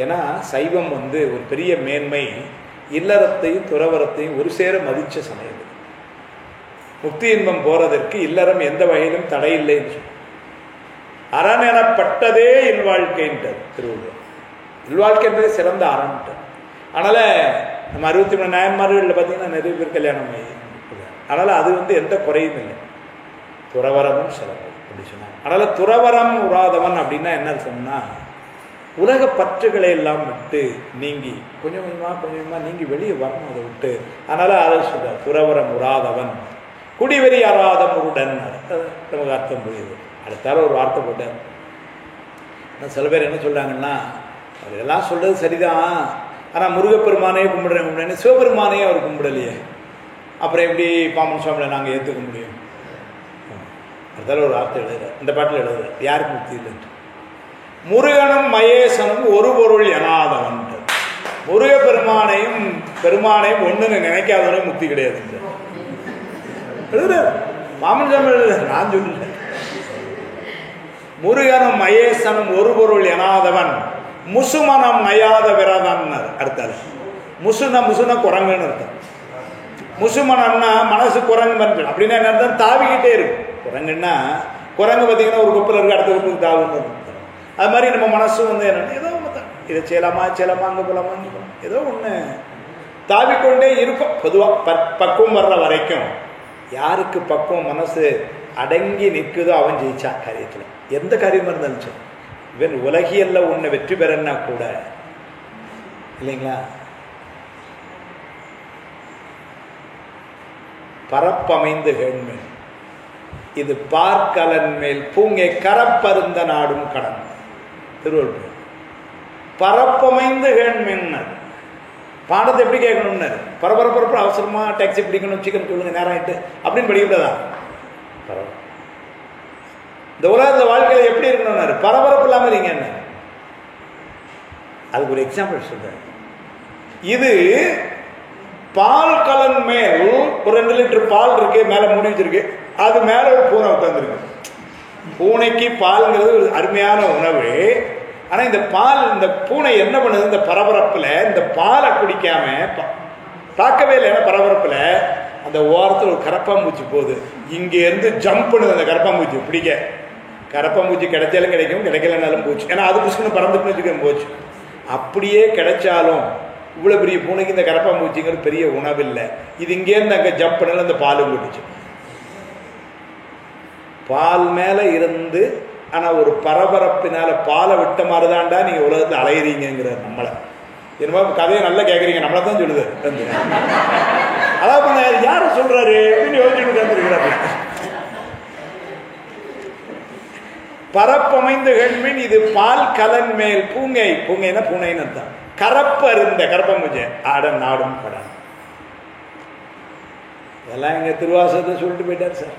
ஏன்னா சைவம் வந்து ஒரு பெரிய மேன்மை, இல்லறத்தையும் துறவரத்தையும் ஒரு சேர மதிச்ச சமயம். முக்தி இன்பம் போறதற்கு இல்லறம் எந்த வகையிலும் தடையில்லை என்று சொல்ல, அரண் எனப்பட்டதே இல்வாழ்க்கைன்றது திருவள்ளுவர். இல்வாழ்க்கை என்பதே சிறந்த அறன்ட்டு. அதனால நம்ம 63 நாயன்மார்களில் பார்த்தீங்கன்னா நிறைய பேர் கல்யாணம் ஆகி, அதனால அது வந்து எந்த குறையும் இல்லை. துறவரமும் சிறப்பு அப்படி சொன்னாங்க. அதனால துறவரம் உறாதவன் அப்படின்னா என்ன சொன்னா, உலக பற்றுகளை எல்லாம் விட்டு நீங்கி கொஞ்சம் கொஞ்சமா நீங்கி வெளியே வரணும் அதை விட்டு. அதனால அதை சொல்ற துறவரம் உறாதவன் குடிவெறி அறாதவருடன். நமக்கு அர்த்தம் புரியுது. அடுத்தால ஒரு வார்த்தை போட்டார். சில பேர் என்ன சொல்றாங்கன்னா, அதெல்லாம் சொல்றது சரிதான், ஆனால் முருகப்பெருமானையே கும்பிடுறேன், சிவபெருமானையே அவர் கும்பிடலையே, அப்புறம் எப்படி பாமன் சுவாமியை நாங்கள் ஏற்றுக்க முடியும்? அடுத்தால ஒரு வார்த்தை எழுதுற, இந்த பாட்டில் எழுதுற, யாருக்கு முக்தி இல்லைன்ட்டு. முருகனும் மகேசனும் ஒரு பொருள் எனாதவன். முருகப்பெருமானையும் பெருமானையும் ஒண்ணுன்னு நினைக்காதவனும் முக்தி கிடையாது எழுதுற. மாமன் சுவாமி எழுதுற, நான் சொல்லல. முருகனும் மகேசனும் ஒரு பொருள் எனாதவன் முசுமனம் நயாத விரதன். அடுத்தால முசுன குரங்குன்னு அர்த்தம். முசுமனம்னா மனசு குரங்கு மருந்து அப்படின்னா என்ன அர்த்தம், தாவிக்கிட்டே இருக்கு. குரங்குன்னா குரங்கு பார்த்தீங்கன்னா ஒரு குப்பில் இருக்கு, அடுத்த குப்புக்கு தாவுன்னு. அது மாதிரி நம்ம மனசும் வந்து என்னன்னா ஏதோ ஒன்று தான், இதை செய்யலாமா அங்கே போகலாமா அங்கே போகலாம், ஏதோ ஒன்று தாவிக்கொண்டே இருக்கும். பொதுவாக பக்குவம் வர்ற வரைக்கும் யாருக்கு பக்குவம் மனசு அடங்கி நிற்குதோ அவன் ஜெயிச்சான் காரியத்தில். எந்த காரியமாக இருந்தாலும் சரி, இவன் உலகியல்ல ஒன்று வெற்றி பெறன்னா கூட இல்லைங்களா. பரப்பமைந்து கேண்மின் இது பார்க்கலன் மேல் பூங்கை கரப்பருந்த நாடும் கடன். திருவள்ளுவர் பரப்பமைந்து கேண்மின். பாடத்தை எப்படி கேட்கணும்னு பரபரப்பு அவசரமா டாக்ஸி பிடிக்கணும், சீக்கிரம் சொல்லுங்க நேரம் ஆயிட்டு அப்படின்னு படிக்கிறதா? இந்த உலகத்தில் வாழ்க்கையில் எப்படி இருக்கணும்னாரு, பரபரப்பு இல்லாம இருங்க. என்ன அதுக்கு ஒரு எக்ஸாம்பிள் சொல்றேன். இது பால் கலன் மேல் ஒரு 2 லிட்டர் பால் இருக்கு, மேல மூடி வச்சிருக்கு, அது மேல ஒரு பூனை உட்காந்துருக்கு. பூனைக்கு பால்ங்கிறது ஒரு அருமையான உணவு. ஆனா இந்த பால், இந்த பூனை என்ன பண்ணுது, இந்த பரபரப்புல இந்த பாலை குடிக்காம பார்க்கவே இல்லை. ஏன்னா பரபரப்புல அந்த ஓரத்தில் ஒரு கரப்பாம்பூச்சி போகுது, இங்க இருந்து ஜம்ப் பண்ணுது அந்த கரப்பாம்பூச்சி பிடிக்க. கரப்பாம்பூச்சி கிடைச்சாலும் கிடைக்கும், கிடைக்கலனாலும் போச்சு. ஏன்னா அது புஷ்கன்னு பறந்துட்டு வச்சுக்க போச்சு. அப்படியே கிடைச்சாலும் இவ்வளவு பெரிய பூனைக்கு இந்த கரப்பாம்பூச்சிங்கிறது பெரிய உணவு இல்லை. இது இங்கேருந்து அங்கே ஜம்ப் பண்ணல, அந்த பாலும் போட்டுச்சு. பால் மேல இருந்து ஆனா ஒரு பரபரப்பினால பாலை விட்ட மாதிரிதான்டா நீங்க உலகத்துல அலையிறீங்கிற நம்மளை. என்னமோ கதையை நல்லா கேட்குறீங்க, நம்மளை தான் சொல்லுது. அதான் யார சொல்றாரு அப்படின்னு யோசிச்சுட்டு வந்துருக்கிறாரு. பரப்பமைந்து கேள்வின் இது பால் கலன் மேல் பூங்கை, பூங்கைன்னா பூனைன்னு அர்த்தம், கரப்பருந்த கரப்பம்பூச்சை ஆட நாடும் கடன். இதெல்லாம் எங்க திருவாசகத்தை சொல்லிட்டு போயிட்டார் சார்.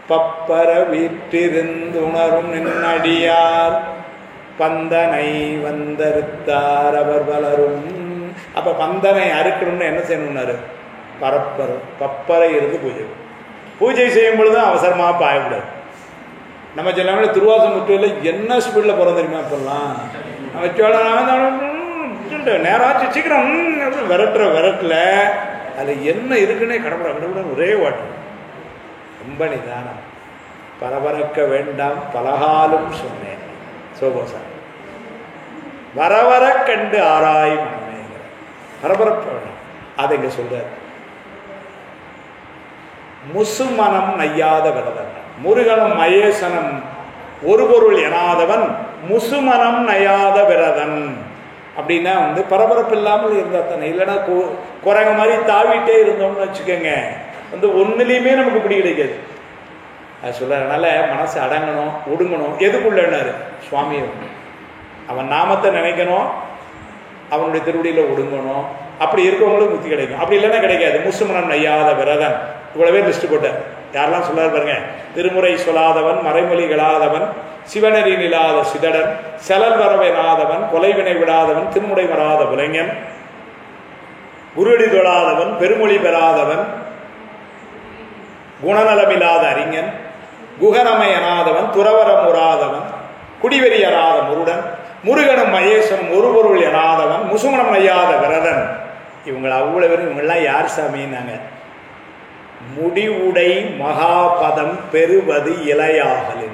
பப்பர வீற்றிருந்து உணரும் நின்னடியார் பந்தனை வந்தறுத்தார் அவர் வளரும். அப்ப பந்தனை அறுக்கணும்னு என்ன செய்யணும்னாரு, பப்பரை இருந்து பூஜை செய்யும் பொழுதுதான் அவசரமா பாயக்கூடாது. நம்ம சொல்லாமல் திருவாசம் முற்றுல என்ன ஸ்பீட்ல போறோம் தெரியுமா? இப்பெல்லாம் நேராச்சு சீக்கிரம் விரட்டுல அதுல என்ன இருக்குன்னே கடவுட ஒரே வாட்டம். ரொம்ப நிதானம், பரபரக்க வேண்டாம் பலகாலும் சொன்னேன் சோபோசா. வரவர கண்டு ஆராய் மன்னேங்கிற பரபரப்பு வேண்டாம். அதை இங்க சொல்றாரு. முசுமனம் நையாத விரதன், முருகனும் மகேசனும் ஒரு பொருள் எனாதவன் முசுமனம் நையாத விரதன். அப்படின்னா பரபரப்பு இல்லாமல் இருந்தா தானே. இல்லைன்னா குரங்க மாதிரி தாவிட்டே இருந்தோம்னு வச்சுக்கோங்க, ஒன்னுலையுமே நமக்கு பிடி கிடைக்காது. அது சொல்றதுனால மனசு அடங்கணும், ஒடுங்கணும். எதுக்குள்ளனாரு சுவாமி, அவன் நாமத்தை நினைக்கணும், அவனுடைய திருவடியில ஒடுங்கணும். அப்படி இருக்கவங்களுக்கு முக்தி கிடைக்கும். அப்படி இல்லைன்னா கிடைக்காது. முசுமனம் நையாத விரதன் இவ்வளவே லிஸ்ட் போட்டார். யாரெல்லாம் சொல்லாரு பாருங்க. திருமுறை சொல்லாதவன், மறைமொழி கெடாதவன், சிவனரி நிலாத சிதடன், செலல் வரவனாதவன், கொலைவினை விடாதவன், திருமுறை வராத புலைஞன், குருடி தொழாதவன், பெருமொழி பெறாதவன், குணநலமில்லாத அறிஞன், குகனமையனாதவன், துறவரம் உறாதவன், குடிவெறி அறாத முருடன், முருகனும் மகேசனும் ஒரு பொருள் எனாதவன், முசுமனம் நையாத விரதன். இவங்களை அவ்வளவு பேரும் இவங்கெல்லாம் யார் சாமின்னாங்க? முடிவுடை மகாபதம் பெறுவது இலையாகல்.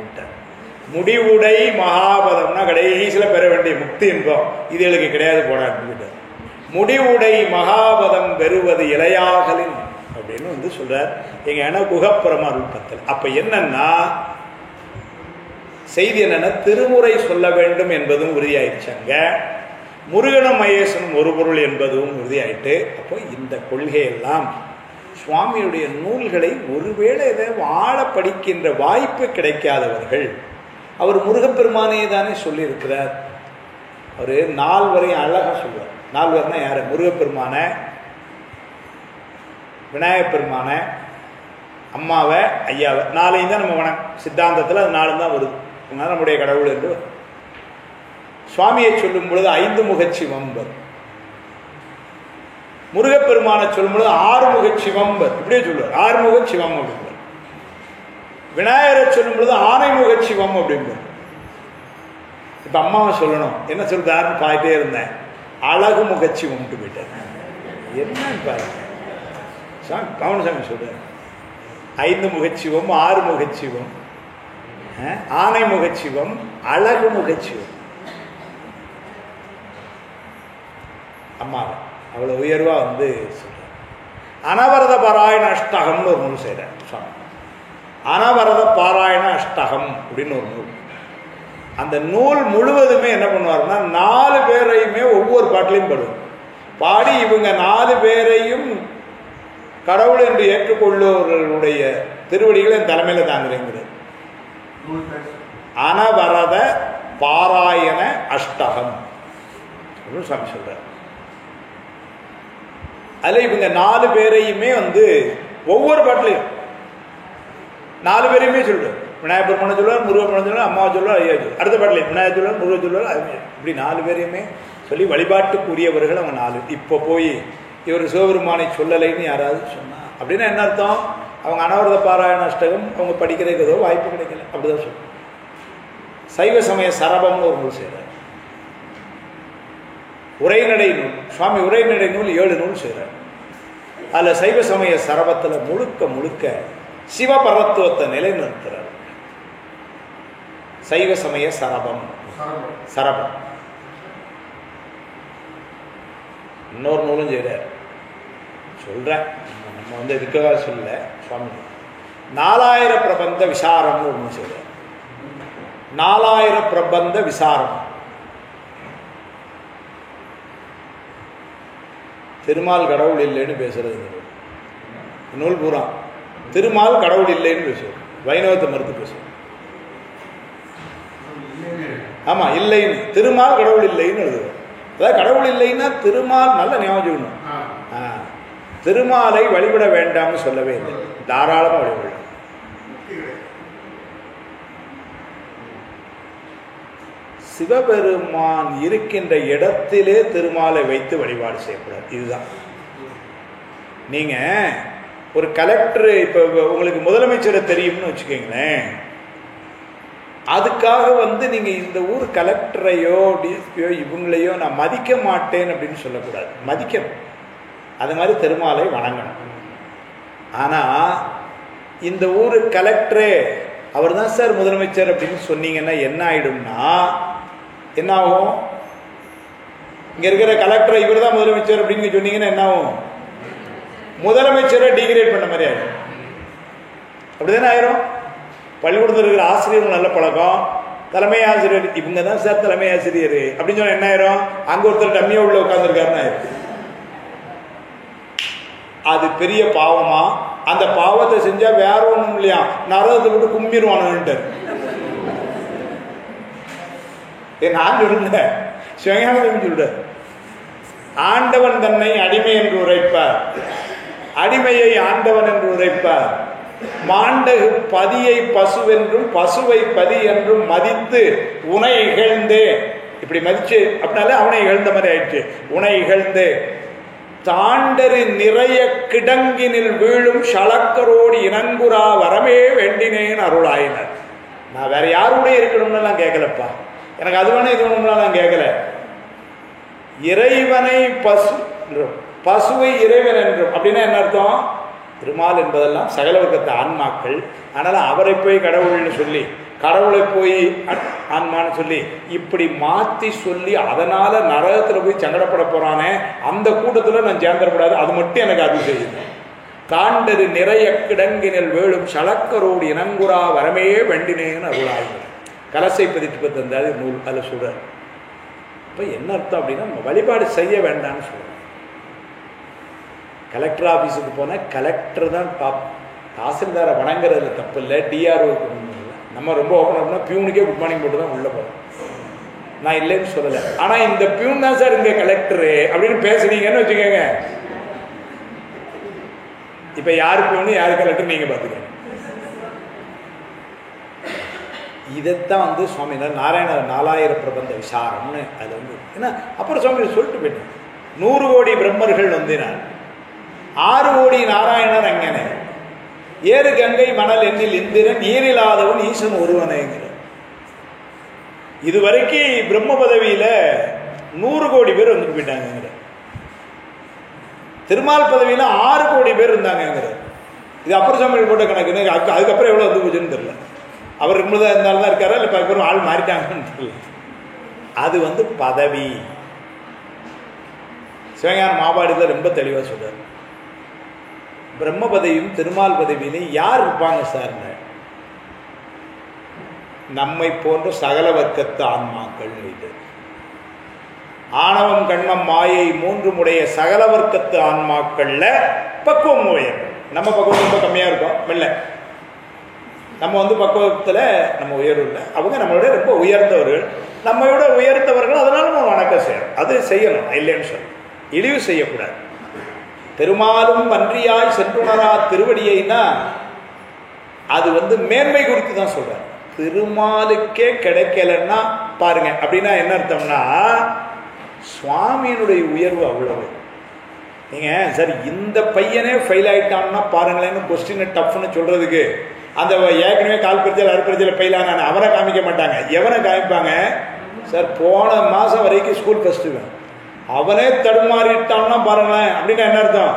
முடிவுடை மகாபதம்னா கடைசியில பெற வேண்டிய முக்தி என்போம், இதுகளுக்கு கிடையாது போடாது. முடிவுடை மகாபதம் பெறுவது இலையாகலின் அப்படின்னு சொல்றார் எங்க குகப்புறமா ரூபத்தில். அப்ப என்னன்னா செய்தி என்னன்னா, திருமுறை சொல்ல வேண்டும் என்பதும் உறுதியாயிடுச்சாங்க, முருகனும் மகேசனும் ஒரு பொருள் என்பதும் உறுதியாயிட்டு. அப்போ இந்த கொள்கையெல்லாம் சுவாமியுடைய நூல்களை ஒருவேளை இதை வாழ படிக்கின்ற வாய்ப்பு கிடைக்காதவர்கள், அவர் முருகப்பெருமானே தானே சொல்லியிருக்கிறார். அவர் 4 வரையும் அழகா சொல்வார். 4 வரனா யாரு? முருகப்பெருமான, விநாயகப் பெருமான, அம்மாவை, ஐயாவை. 4 தான் நம்ம சித்தாந்தத்தில் அது 4 தான் வருது. நம்முடைய கடவுள் என்று சுவாமியை சொல்லும் பொழுது 5 முகச்சிவம் வரும். முருகப்பெருமான சொல்லும் பொழுது 6 முகச்சிவம் வரும். இப்படியே சொல்லுவார், 6 முகச்சிவம் அப்படின்பார். விநாயகரை சொல்லும் பொழுது 6 முகச்சிவம் அப்படின்பார். இப்ப அம்மாவை சொல்லணும், என்ன சொல்றாருன்னு பார்த்துட்டே இருந்தேன், அழகு முகச்சிவம்ட்டு போயிட்டார். என்ன பாருங்க கவனசாமி சொல்றாரு, 5 முகச்சிவம், 6 முகச்சிவம், ஆனை முகச்சிவம், அழகு முகச்சிவம். அம்மாவை அவ்வளவு உயர்வா சொல்ற. அனவரத பாராயண அஷ்டகம்னு ஒரு நூல் செய்யறார் சுவாமி. அனவரத பாராயண அஷ்டகம் அப்படின்னு ஒரு நூல். அந்த நூல் முழுவதுமே என்ன பண்ணுவாருன்னா 4 பேரையுமே ஒவ்வொரு பாட்டிலையும் பாடுவார். பாடி இவங்க 4 பேரையும் கடவுள் என்று ஏற்றுக்கொள்ளுவர்களுடைய திருவடிகளை என் தலைமையில தாங்குறேங்கிறது. அனவரத பாராயண அஷ்டகம் சுவாமி சொல்றார். அதுல இவங்க 4 பேரையுமே ஒவ்வொரு பாட்டிலையும் 4 பேரையுமே சொல்றாரு. விநாயகர் பெருமானை சொல்லுவார், முருகன் பெருமானை சொல்லுவார், அம்மாவை சொல்லுவார், ஐயா சொல்லுவார். அடுத்த பாட்டில் விநாயகர் சொல்லுவார், முருகன் சொல்லுவார். இப்படி 4 பேரையுமே சொல்லி வழிபாட்டுக்குரியவர்கள் அவங்க 4. இப்போ போய் இவர் சிவபெருமானை சொல்லலைன்னு யாராவது சொன்னா அப்படின்னா என்ன அர்த்தம்? அவங்க அனவரத பாராயண அஷ்டகம் அவங்க படிக்கிறதுக்கு ஏதோ வாய்ப்பு கிடைக்கல, அப்படிதான் சொல்லுவாங்க. சைவ சமய சரபம்னு ஒரு நூல் செய்கிறார். உரைநடை நூல், சுவாமி உரைநடை நூல் 7 நூல் செய்கிறார். அதில் சைவ சமய சரபத்தில் முழுக்க முழுக்க சிவபரத்துவத்தை நிலைநிறுத்துறார். சைவ சமய சரபம் சரபம். இன்னொரு நூலும் செய்கிறார், சொல்றேன், நம்ம இதுக்காக சொல்ல. சுவாமி 4000 பிரபந்த விசாரம்னு ஒன்று செய்கிறார். 4000 பிரபந்த விசாரம். திருமால் கடவுள் இல்லைன்னு பேசுறது நூல் பூரா. திருமால் கடவுள் இல்லைன்னு பேசுவோம், வைணவத்தை மறுத்து பேசுவோம். ஆமா, இல்லைன்னு திருமால் கடவுள் இல்லைன்னு எழுதுவோம். அதாவது கடவுள் இல்லைன்னா திருமால் நல்ல ஞாபகம். திருமாலை வழிபட வேண்டாம்னு சொல்லவே இல்லை, தாராளமா வழிபட. சிவபெருமான் இருக்கின்ற இடத்திலே திருமாலை வைத்து வழிபாடு செய்யக்கூடாது. இதுதான். நீங்க ஒரு கலெக்டர், இப்ப உங்களுக்கு முதலமைச்சரை தெரியும்னு வச்சுக்கோங்களேன், அதுக்காக நீங்க இந்த ஊர் கலெக்டரையோ டிஎஸ்பியோ இவங்களையோ நான் மதிக்க மாட்டேன் அப்படின்னு சொல்லக்கூடாது, மதிக்கணும். அது மாதிரி திருமாலை வணங்கணும். ஆனா இந்த ஊரு கலெக்டரே அவர் தான் சார் முதலமைச்சர் அப்படின்னு சொன்னீங்கன்னா என்ன ஆயிடும்னா, என்ன ஆகும்? இங்க இருக்கிற கலெக்டர் இவர் தான் முதலமைச்சர் அப்படின்னு சொன்னீங்கன்னா என்ன ஆகும்? முதலமைச்சரை டிகிரேட் பண்ண மாதிரி ஆயிடும். அப்படிதானே ஆயிரும். பள்ளிக்கூடத்தில் இருக்கிற ஆசிரியர்கள் நல்ல பழக்கம், தலைமை ஆசிரியர் இவங்க தான் சார் தலைமை ஆசிரியர் அப்படின்னு சொன்னா என்ன ஆயிரும்? அங்க ஒருத்தர் டம்மியா உள்ள உட்கார்ந்துருக்காருன்னு ஆயிரும். அது பெரிய பாவமா? அந்த பாவத்தை செஞ்சா வேற ஒண்ணும் இல்லையா, நரகத்தை விட்டு கும்பிடுவானுன்ட்டு. நான் சொல்லுங்க, சிவஞானம் சொல்ற, ஆண்டவன் தன்னை அடிமை என்று உரைப்பார், அடிமையை ஆண்டவன் என்று உரைப்பார். மாண்டகு பதியை பசுவென்றும் பசுவை பதி என்றும் மதித்து உனை இகழ்ந்தே, இப்படி மதிச்சு அப்படின்னாலே அவனை இகழ்ந்த மாதிரி ஆயிடுச்சு. உனை இகழ்ந்தே தாண்டரு நிறைய கிடங்கினில் வீழும் ஷளக்கரோடு இனங்குரா வரமே வேண்டினேன் அருளாயினர். நான் வேற யாருடைய இருக்கணும்னு நான் கேட்கலப்பா, எனக்கு அது வேணும் இது வேணும்னா நான் கேட்கல. இறைவனை பசு என்றும் பசுவை இறைவன் என்றும் அப்படின்னா என்ன அர்த்தம்? திருமால் என்பதெல்லாம் சகல வர்க்கத்து ஆன்மாக்கள். அதனால அவரை போய் கடவுள்னு சொல்லி, கடவுளை போய் ஆன்மான்னு சொல்லி இப்படி மாற்றி சொல்லி அதனால நரகத்துல போய் சங்கடப்பட போறானே, அந்த கூட்டத்தில் நான் சேர்ந்துடக்கூடாது. அது மட்டும் எனக்கு அது செய்யுது. தாண்டரு நிறைய கிடங்கினில் வேளும் ஷளக்கரோடு இனங்குரா வரமே வெண்டினேன்னு அருளாயினர். கலசை பதிட்டு தந்தாது நூல் அதில் சொல்றார். இப்போ என்ன அர்த்தம் அப்படின்னா, நம்ம வழிபாடு செய்ய வேண்டாம்னு சொல்றோம். கலெக்டர் ஆஃபீஸுக்கு போனால் கலெக்டர் தான் டாப். தாசில்தாரை வணங்குறதுல தப்பு இல்லை, டிஆர்ஓக்கு இல்லை. நம்ம ரொம்ப ஓப்பன் அப்படின்னா பியூனுக்கே குட் மார்னிங் போட்டு தான் உள்ளே போகிறோம். நான் இல்லைன்னு சொல்லலை. ஆனால் இந்த பியூன் தான் சார் இங்கே கலெக்டரு அப்படின்னு பேசுறீங்கன்னு வச்சுக்கோங்க. இப்போ யார் பியூனு யார் கலெக்டர் நீங்கள் பார்த்துக்கோங்க. இதைத்தான் சுவாமி நாராயணர் 4000 பிரபந்த விசாரம்னு அது ஏன்னா அப்புறம் சுவாமி சொல்லிட்டு போயிட்டேன். 100 கோடி பிரம்மர்கள் வந்தினார், 6 கோடி நாராயணர் அங்கனே, ஏறு கங்கை மணல் எண்ணில் இந்திரன், ஈரில்லாதவன் ஈசன் ஒருவனைங்கிற. இதுவரைக்கும் பிரம்ம பதவியில 100 கோடி பேர் வந்துட்டு போயிட்டாங்க. திருமால் பதவியில 6 கோடி பேர் இருந்தாங்க. இது அப்புறம் சுவாமி போட்ட கணக்கு. அதுக்கப்புறம் எவ்வளவு வந்து போச்சுன்னு தெரியல. அவர் இருக்கும்போது இருந்தாலும் தான் இருக்காரா இல்லை பேரும் ஆள் மாறிட்டாங்கன்னு தெரியல. அது பதவி. சிவஞான மாபாடியில் ரொம்ப தெளிவாக சொல்றாரு. பிரம்ம பதவியும் திருமால் பதவியிலையும் யார் இருப்பாங்க சார்? நம்மை போன்ற சகல வர்க்கத்து ஆன்மாக்கள். இது ஆணவம் கண்மம் மாயை 3 உடைய சகல வர்க்கத்து ஆன்மாக்கள்ல பக்குவம் உயரும். நம்ம பக்குவம் ரொம்ப கம்மியாக இருக்கும், மெல்ல நம்ம வந்து பக்குவத்தில் நம்ம உயர்வு இல்லை. அவங்க நம்மளோட ரொம்ப உயர்ந்தவர்கள், நம்மளோட உயர்ந்தவர்கள். அதனால நம்ம வணக்கம் செய்யணும், அது செய்யணும், இல்லைன்னு சொல்லணும், இழிவு செய்யக்கூடாது. பெருமாளும் பன்றியாய் சென்றுணரா திருவடியைனா அது வந்து மேன்மை குறித்து தான் சொல்றாரு. திருமாலுக்கே கிடைக்கலன்னா பாருங்க, அப்படின்னா என்ன அர்த்தம்னா சுவாமியினுடைய உயர்வு அவ்வளவு. நீங்க சரி இந்த பையனே ஃபெயில் ஆயிட்டான்னா பாருங்களேன்னு கொஸ்டின் டஃப்னு சொல்றதுக்கு அந்த ஏற்கனவே கால் பரிச்சல் அரைப்பரிச்சல் ஃபெயில் ஆனானு அவனை காமிக்க மாட்டாங்க. எவனை காமிப்பாங்க? சார் போன மாதம் வரைக்கும் ஸ்கூல் ஃபஸ்ட்டு அவனே தடுமாறிட்டான்னா பாருங்களேன், அப்படின்னா என்ன அர்த்தம்?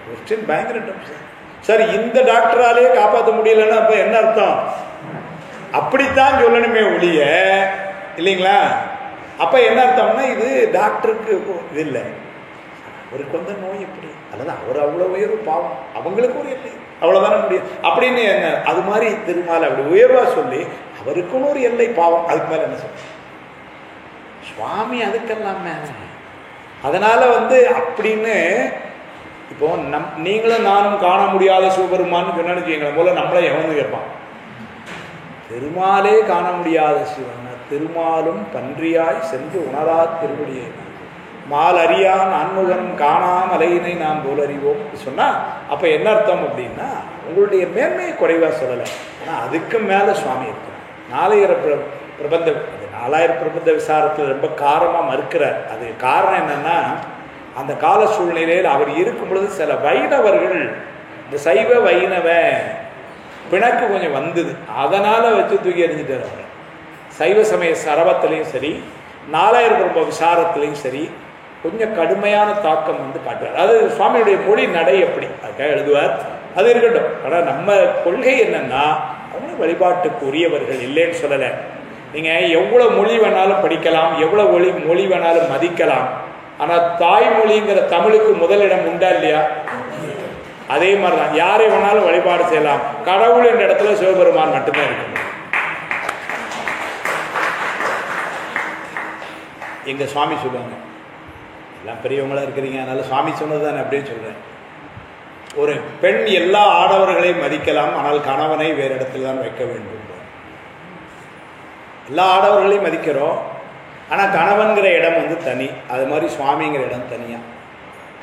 கொஸ்டின் பயங்கர டஃப் சார். சார் இந்த டாக்டராலேயே காப்பாற்ற முடியலன்னா அப்போ என்ன அர்த்தம்? அப்படித்தான் சொல்லணுமே ஒழிய, இல்லைங்களா? அப்போ என்ன அர்த்தம்னா இது டாக்டருக்கு இது இல்லை, அவருக்கு வந்த நோய் எப்படி, அல்லது அவர் அவ்வளோ உயர்வு பாவம், அவங்களுக்கு ஒரு எல்லை, அவ்வளோதானே முடியும் அப்படின்னு என்ன. அது மாதிரி திருமாலை அப்படி உயர்வாக சொல்லி அவருக்குன்னு ஒரு எல்லை பாவம், அதுக்கு மேலே என்ன சொல்ல சுவாமி அதுக்கெல்லாம் மேலே. அதனால வந்து அப்படின்னு இப்போ நீங்களும் நானும் காண முடியாத சிவபெருமான்னு சொன்னான்னு வச்சுக்கோங்களேன், போல நம்மளே எவனு கேட்பான். திருமாலே காண முடியாத சிவன், திருமாலும் பன்றியாய் சென்று உணரா திருவடியை மால் அறியான் அன்முகன் காணாம் அலையினை நாம் போல் அறிவோம் சொன்னால் அப்போ என்ன அர்த்தம் அப்படின்னா உங்களுடைய மேன்மையை குறைவாக சொல்லலை, ஆனால் அதுக்கு மேலே சுவாமி இருக்கிறார். 4000 பிரபந்த 4000 பிரபந்த விசாரத்தில் ரொம்ப காரமாக மறுக்கிறார். அது காரணம் என்னன்னா அந்த கால சூழ்நிலையில் அவர் இருக்கும் பொழுது சில வைணவர்கள் இந்த சைவ வைணவ பிணக்கு கொஞ்சம் வந்தது, அதனால் வச்சு தூக்கி எறிஞ்சிட்டார். அவர் சைவ சமய சரவத்திலையும் சரி 4000 பிரப விசாரத்திலையும் சரி கொஞ்சம் கடுமையான தாக்கம் வந்து காட்டுவார். அது சுவாமியுடைய மொழி நடை எப்படி அதுக்காக எழுதுவார், அது இருக்கட்டும். ஆனால் நம்ம கொள்கை என்னன்னா அவங்க வழிபாட்டுக்கு உரியவர்கள் இல்லைன்னு சொல்லலை. நீங்கள் எவ்வளோ மொழி வேணாலும் படிக்கலாம், எவ்வளோ மொழி வேணாலும் மதிக்கலாம், ஆனால் தாய்மொழிங்கிற தமிழுக்கு முதலிடம் உண்டா இல்லையா? அதே மாதிரி தான் யாரை வேணாலும் வழிபாடு செய்யலாம், கடவுள் என்ற இடத்துல சிவபெருமான் மட்டும்தான் இருக்கு. எங்க சுவாமி சொல்லுவாங்க, எல்லாம் பெரியவங்களா இருக்கிறீங்க அதனால சுவாமி சொன்னது தானே அப்படின்னு சொல்றேன். ஒரு பெண் எல்லா ஆடவர்களையும் மதிக்கலாம், ஆனால் கணவனை வேறு இடத்துல தான் வைக்க வேண்டும். எல்லா ஆடவர்களையும் மதிக்கிறோம், ஆனால் கணவன்கிற இடம் வந்து தனி. அது மாதிரி சுவாமிங்கிற இடம் தனியா.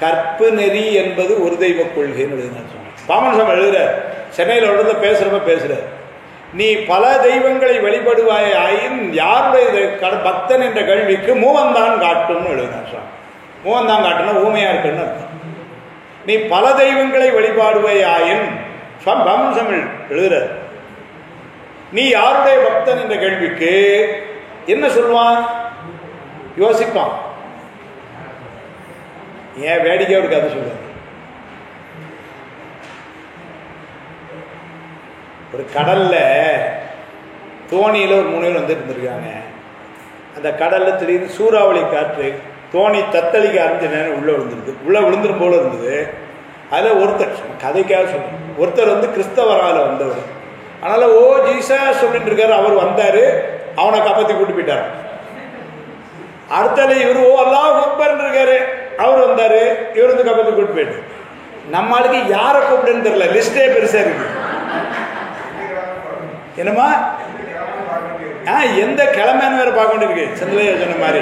கற்பு நெறி என்பது ஒரு தெய்வ கொள்கைன்னு எழுதினார் சுவாமி. பாமன் சுவாமி எழுதுறார், சென்னையில் எழுத பேசுறார், நீ பல தெய்வங்களை வழிபடுவாய் ஆயின் யாருடைய பக்தன் என்ற கேள்விக்கு மூவந்தான் காட்டும்னு எழுதினார் சுவாமி. மூவந்தான் காட்டுன்னா ஊமையா இருக்குன்னு அர்த்தம். நீ பல தெய்வங்களை வழிபாடுவாய் ஆயின் சுவாமி பாமன் சுவாமி எழுதுறார், நீ யாருடைய பக்தன் என்ற கேள்விக்கு என்ன சொல்லுவான்? யோசிப்பான். ஏன் வேடிக்கை ஒரு கதை சொல்லுவாங்க. ஒரு கடல்ல தோணியில ஒரு 3 பேர் வந்து இருந்திருக்காங்க. அந்த கடல்ல திடீர்னு சூறாவளி காற்று, தோணி தத்தளிக்க ஆரம்பிச்ச நேரம் உள்ள விழுந்துரும் போல இருந்தது. அதுல ஒருத்தர் கதைக்காக சொல்றேன், ஒருத்தர் வந்து கிறிஸ்தவரால வந்தவர். அதனால ஓ ஜீசஸ் சொல்லிட்டு இருக்காரு, அவர் வந்தாரு, அவனை காப்பாத்தி கூட்டு போயிட்டாரு. அடுத்தால இவரு ஓ அல்லாஹ் அக்பர் இருக்காரு, அவர் வந்தாரு, இவர் வந்து காப்பாத்தி கூட்டு போயிட்டு. நம்மளுக்கு யாரை கூப்பிடுன்னு தெரியல, லிஸ்டே பெருசா இருக்கு. என்னமா எந்த கிழமைன்னு வேற பார்க்க வேண்டியிருக்கு. செந்திலையா சொன்ன மாதிரி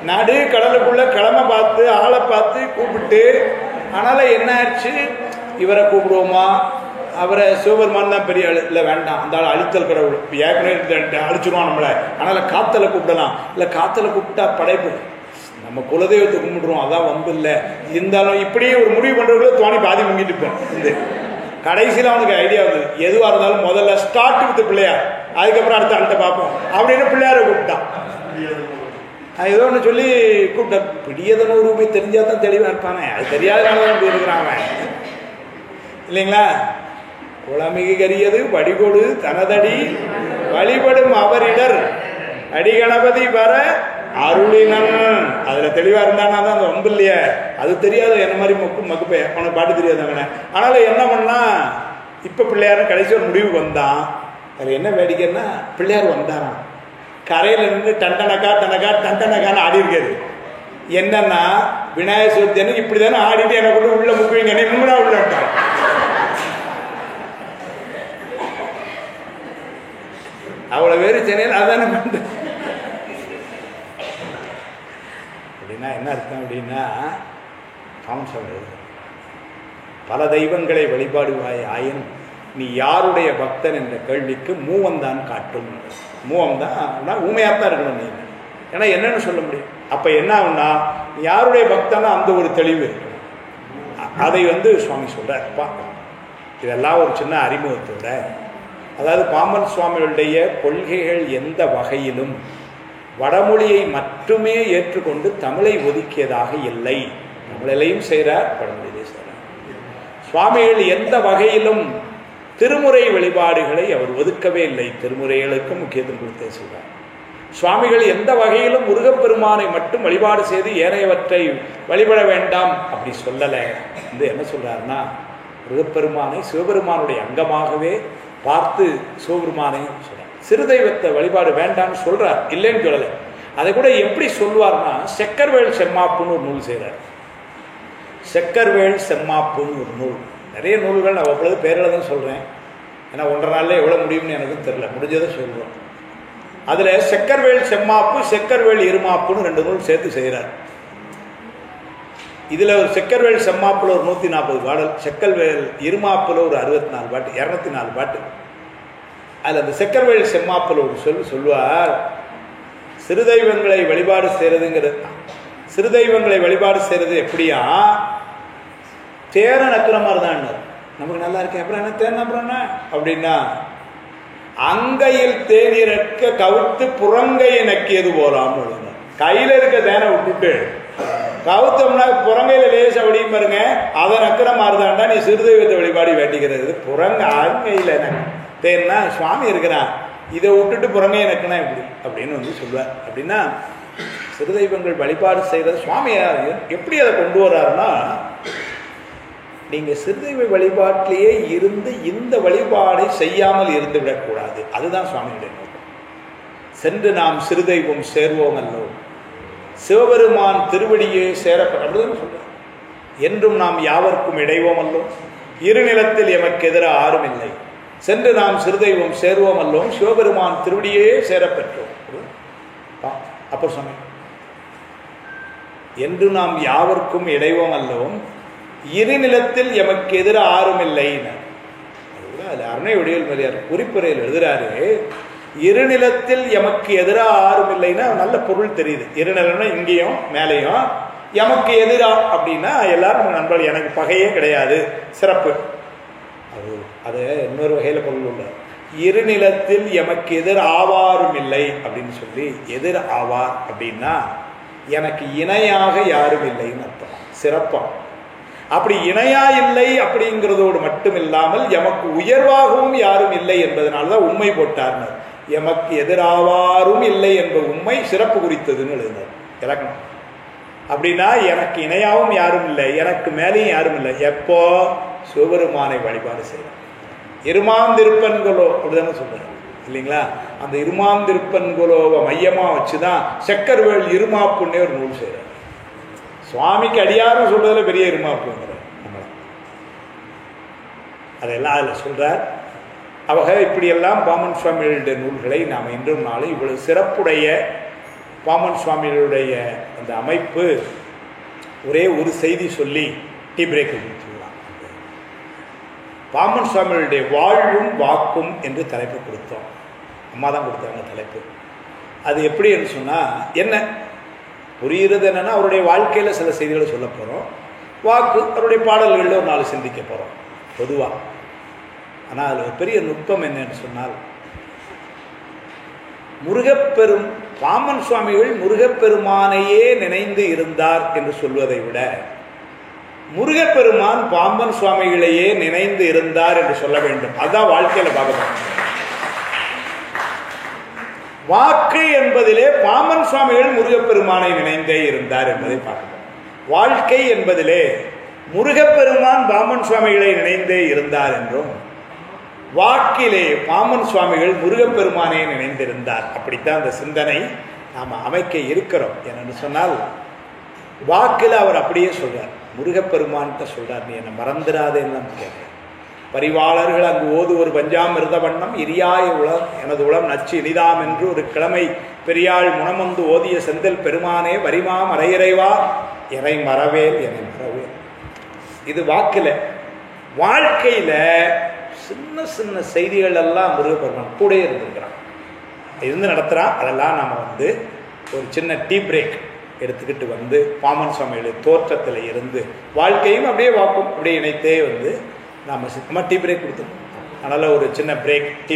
நடு கடலுக்குள்ள கிழமை பார்த்து ஆளை பார்த்து கூப்பிட்டு, ஆனால என்ன ஆச்சு, இவரை கூப்பிடுவோமா, அவரை சிவபெருமான் தான் பெரிய ஆளு, இல்லை வேண்டாம் அந்த ஆள் அழித்தல் கடவுள், ஏற்கனவே அழிச்சிருவான் நம்மளை, அதனால காத்தலை கூப்பிடலாம், இல்லை காத்தலை கூப்பிட்டா படைப்பு, நம்ம குலதெய்வத்தை கும்பிடுறோம் அதான் வம்பு இல்லை, இருந்தாலும் இப்படியே ஒரு முடிவு பண்றவங்களும் தோணி பாதி முங்கிட்டு இருப்போம். இந்த கடைசியில் அவனுக்கு ஐடியா வந்தது, எதுவாக இருந்தாலும் முதல்ல ஸ்டார்ட் வித் பிள்ளையார், அதுக்கப்புறம் அடுத்த பார்ப்போம் அப்படின்னு பிள்ளையாரை கூப்பிட்டான். ஏதோ ஒன்று சொல்லி கூப்பிட்டான். பிடியதன உரிமை தெரிஞ்சாதான் தெளிவாக இருப்பானே, அது தெரியாதனால இப்படி இருக்கிறான் அவன், இல்லைங்களா? குளமிகு கரியது வடிகொடு தனதடி வழிபடும் அவரிடர் அடிகணபதி வர அருளினன். அதுல தெளிவா இருந்தானா தான் அந்த வம்பு இல்லையே. அது தெரியாத என்ன மாதிரி மக்குப்பை அவனுக்கு பாட்டு தெரியாதவன. ஆனால என்ன பண்ணா, இப்ப பிள்ளையாரும் கடைசி ஒரு முடிவுக்கு வந்தான். அதுல என்ன வேடிக்கைன்னா, பிள்ளையார் வந்தாராம், கரையில இருந்து டண்டனக்கா டண்டனக்கான்னு ஆடி இருக்காரு. என்னன்னா விநாயகர் சதுர்த்தி அன்னைக்கு இப்படிதானே ஆடிட்டு எனக்கு கூட உள்ள முக்குவீங்க, என்னடா உள்ள அவ்வளவு பேரு சென்னையில் அதானே அப்படின்னா என்ன அர்த்தம் அப்படின்னா, பல தெய்வங்களை வழிபாடுவாய் ஆயின் நீ யாருடைய பக்தன் என்ற கேள்விக்கு மூவந்தான் காட்டும். மூவம் தான் ஊமையாத்தான் இருக்கணும் நீ, ஏன்னா என்னன்னு சொல்ல முடியும். அப்ப என்ன ஆகும்னா யாருடைய பக்தனா அந்த ஒரு தெளிவு இருக்கு. அதை சுவாமி சொல்றாருப்பா. இதெல்லாம் ஒரு சின்ன அறிமுகத்தோட, அதாவது பாம்பன் சுவாமிகளுடைய கொள்கைகள் எந்த வகையிலும் வடமொழியை மட்டுமே ஏற்றுக்கொண்டு தமிழை ஒதுக்கியதாக இல்லை. தமிழிலையும் செய்கிறார், வடமொழியிலே செய்கிறார். சுவாமிகள் எந்த வகையிலும் திருமுறை வழிபாடுகளை அவர் ஒதுக்கவே இல்லை. திருமுறைகளுக்கு முக்கியத்துவம் கொடுத்தே சொல்றார். சுவாமிகள் எந்த வகையிலும் முருகப்பெருமானை மட்டும் வழிபாடு செய்து ஏனையவற்றை வழிபட வேண்டாம் அப்படி சொல்லலை. என்ன சொல்றாருன்னா, முருகப்பெருமானை சிவபெருமானுடைய அங்கமாகவே பார்த்து சிவபெருமானை சொல்றார். சிறு தெய்வத்தை வழிபாடு வேண்டாம்னு சொல்றார், இல்லைன்னு சொல்லலை. அதை கூட எப்படி சொல்வார்னா, செக்கர்வேள் செம்மாப்புன்னு ஒரு நூல் செய்கிறார். செக்கர்வேள் செம்மாப்புன்னு ஒரு நூல். நிறைய நூல்கள் நான் அவ்வளவு பேரில் தான் சொல்கிறேன், ஏன்னா 1.5 நாளில் எவ்வளோ முடியும்னு எனக்கும் தெரியல, முடிஞ்சதை சொல்கிறோம். அதில் செக்கர்வேள் செம்மாப்பு, செக்கர்வேள் இருமாப்புன்னு 2 நூல் சேர்த்து செய்கிறார். இதில் ஒரு செக்கர்வேள் செம்மாப்பில் ஒரு 140 பாடல், செக்கர்வேள் இருமாப்பில் ஒரு 64 பாட்டு, 204 பாட்டு. அதில் அந்த செக்கர்வேள் செம்மாப்பில் ஒரு சொல்லுவார், சிறு தெய்வங்களை வழிபாடு செய்கிறதுங்கிறது. சிறு தெய்வங்களை வழிபாடு செய்கிறது எப்படியா, தேர நக்கிற மாதிரி தான். நமக்கு நல்லா இருக்கேன், அப்புறம் என்ன தேன், அப்புறம் என்ன அப்படின்னா, அங்கையில் தேனிறக்க கவுத்து புறங்கையை நக்கியது போலாம். கையில இருக்க தேனை விட்டுட்டு கவுத்தம்னா புறங்கையில லேச அப்படியும் பாருங்க, அதை நக்கிற மாதிரி தான்டா நீ சிறு தெய்வத்தை வழிபாடு வேண்டிக்கிறது. புறங்க அங்கையில தேன்னா சுவாமி இருக்கிறான், இதை விட்டுட்டு புறங்கையை நக்கினா எப்படி அப்படின்னு சொல்லுவார். அப்படின்னா சிறு தெய்வங்கள் வழிபாடு செய்யறது சுவாமியார் எப்படி அதை கொண்டு வர்றாருன்னா, நீங்க சிறுதெய்வ வழிபாட்டிலேயே இருந்து இந்த வழிபாடை செய்யாமல் இருந்து விடக்கூடாது. அதுதான் சுவாமியுடைய நோக்கம். சென்று நாம் சிறுதெய்வம் சேர்வோம் அல்லோ, சிவபெருமான் திருவடியே சேரப்பட அப்படிதான் சொல்றார். என்றும் நாம் யாவர்க்கும் இடைவோம் அல்லோ, இருநிலத்தில் எமக்கு எதிராக ஆறும் இல்லை. சென்று நாம் சிறுதெய்வம் சேர்வோம் அல்லோம், சிவபெருமான் திருவடியே சேரப்பெற்றோம். அப்ப சொன்ன என்று நாம் யாவர்க்கும் இடைவோம் அல்லோம், இருநிலத்தில் எமக்கு எதிராக ஆறும் இல்லை. அருணை வடிவேல் மரியார் குறிப்புரையில் எழுதுறாரு, இருநிலத்தில் எமக்கு எதிராக ஆறும் இல்லைன்னா நல்ல பொருள் தெரியுது. இருநிலம்னா இங்கேயும் மேலையும், எமக்கு எதிரா அப்படின்னா எல்லாரும் நண்பர்கள், எனக்கு பகையே கிடையாது, சிறப்பு. அது இன்னொரு வகையில பொருள் உள்ள, இருநிலத்தில் எமக்கு எதிர் ஆவாரும் இல்லை அப்படின்னு சொல்லி, எதிர் ஆவார் அப்படின்னா எனக்கு இணையாக யாரும் இல்லைன்னு அர்த்தம், சிறப்பா. அப்படி இணையா இல்லை அப்படிங்கிறதோடு மட்டும் இல்லாமல் எமக்கு உயர்வாகவும் யாரும் இல்லை என்பதனால்தான் உண்மை போட்டார்னர். எமக்கு எதிராவாரும் இல்லை என்ப உண்மை சிறப்பு குறித்ததுன்னு எழுதினார் இலக்கணம். அப்படின்னா எனக்கு இணையாவும் யாரும் இல்லை, எனக்கு மேலேயும் யாரும் இல்லை. எப்போ சிவபெருமானை வழிபாடு செய்யலாம். இருமாந்திருப்பன்களோ அப்படிதானே சொல்றாரு இல்லைங்களா? அந்த இருமாந்திருப்பன்களோவை மையமா வச்சுதான் செக்கர்வேள் இருமாப்புன்னே ஒரு நூல் செய்யறார். சுவாமிக்கு அடியாரும் சொல்றதுல பெரிய இருமாப்புங்கிற அதெல்லாம் அதில் சொல்றார். அவங்க இப்படியெல்லாம் பாமன் சுவாமிகளுடைய நூல்களை நாம் இன்றும் நாளும் இவ்வளவு சிறப்புடைய பாமன் சுவாமிகளுடைய அந்த அமைப்பு. ஒரே ஒரு செய்தி சொல்லி டீ பிரேக் கொடுத்துடலாம். பாமன் சுவாமிகளுடைய வாழ்வும் வாக்கும் என்று தலைப்பு கொடுத்தோம். அம்மா தான் கொடுத்தாங்க தலைப்பு. அது எப்படி என்று சொன்னால் என்ன புரிகிறது என்னன்னா, அவருடைய வாழ்க்கையில் சில செய்திகளை சொல்ல போகிறோம், வாக்கு அவருடைய பாடல்களில் ஒரு 4 சிந்திக்க போகிறோம் பொதுவாக. ஆனால் அதில் ஒரு பெரிய நுட்பம் என்னன்னு சொன்னால், பாமன் சுவாமிகள் முருகப்பெருமானையே நினைந்து இருந்தார் என்று சொல்வதை விட, முருகப்பெருமான் பாம்பன் சுவாமிகளையே நினைந்து இருந்தார் என்று சொல்ல வேண்டும். அதுதான் வாழ்க்கையில் பார்க்கணும். வாக்கு என்பதிலே பாமன் சுவாமிகள் முருகப்பெருமானை நினைந்தே இருந்தார் என்பதை பார்க்கணும். வாழ்க்கை என்பதிலே முருகப்பெருமான் பாமன் சுவாமிகளை நினைந்தே இருந்தார் என்றும், வாக்கிலே பாமன் சுவாமிகள் முருகப்பெருமானை நினைந்திருந்தார். அப்படித்தான் அந்த சிந்தனை நாம் அமைக்க இருக்கிறோம். என்னென்னு சொன்னால், வாக்கில் அவர் அப்படியே சொல்றார். முருகப்பெருமான்கிட்ட சொல்றார், நீ என்னை மறந்துடாதேன்னு கேட்க. பரிவாளர்கள் அங்கு ஓது ஒரு பஞ்சாமிருத வண்ணம் இரியாய உளம் எனது உளம் நச்சு இனிதாம் என்று ஒரு கிழமை பெரியாள் முனமந்து ஓதிய செந்தில் பெருமானே வரிமாம் அரையறைவா எனை மறவேல் எனை மறவேல். இது வாக்கில். வாழ்க்கையில சின்ன சின்ன செய்திகள் எல்லாம் முருகப்பெருமான் கூட இருந்திருக்கிறான், இருந்து நடத்துகிறான். அதெல்லாம் நம்ம ஒரு சின்ன டீ பிரேக் எடுத்துக்கிட்டு பாமன் சுவாமியுடைய தோற்றத்தில் இருந்து வாழ்க்கையும் அப்படியே வாக்கும் அப்படியே இணைத்தே நம்ம டீ பிரேக் கொடுத்தோம். அதனால் ஒரு சின்ன பிரேக் டீ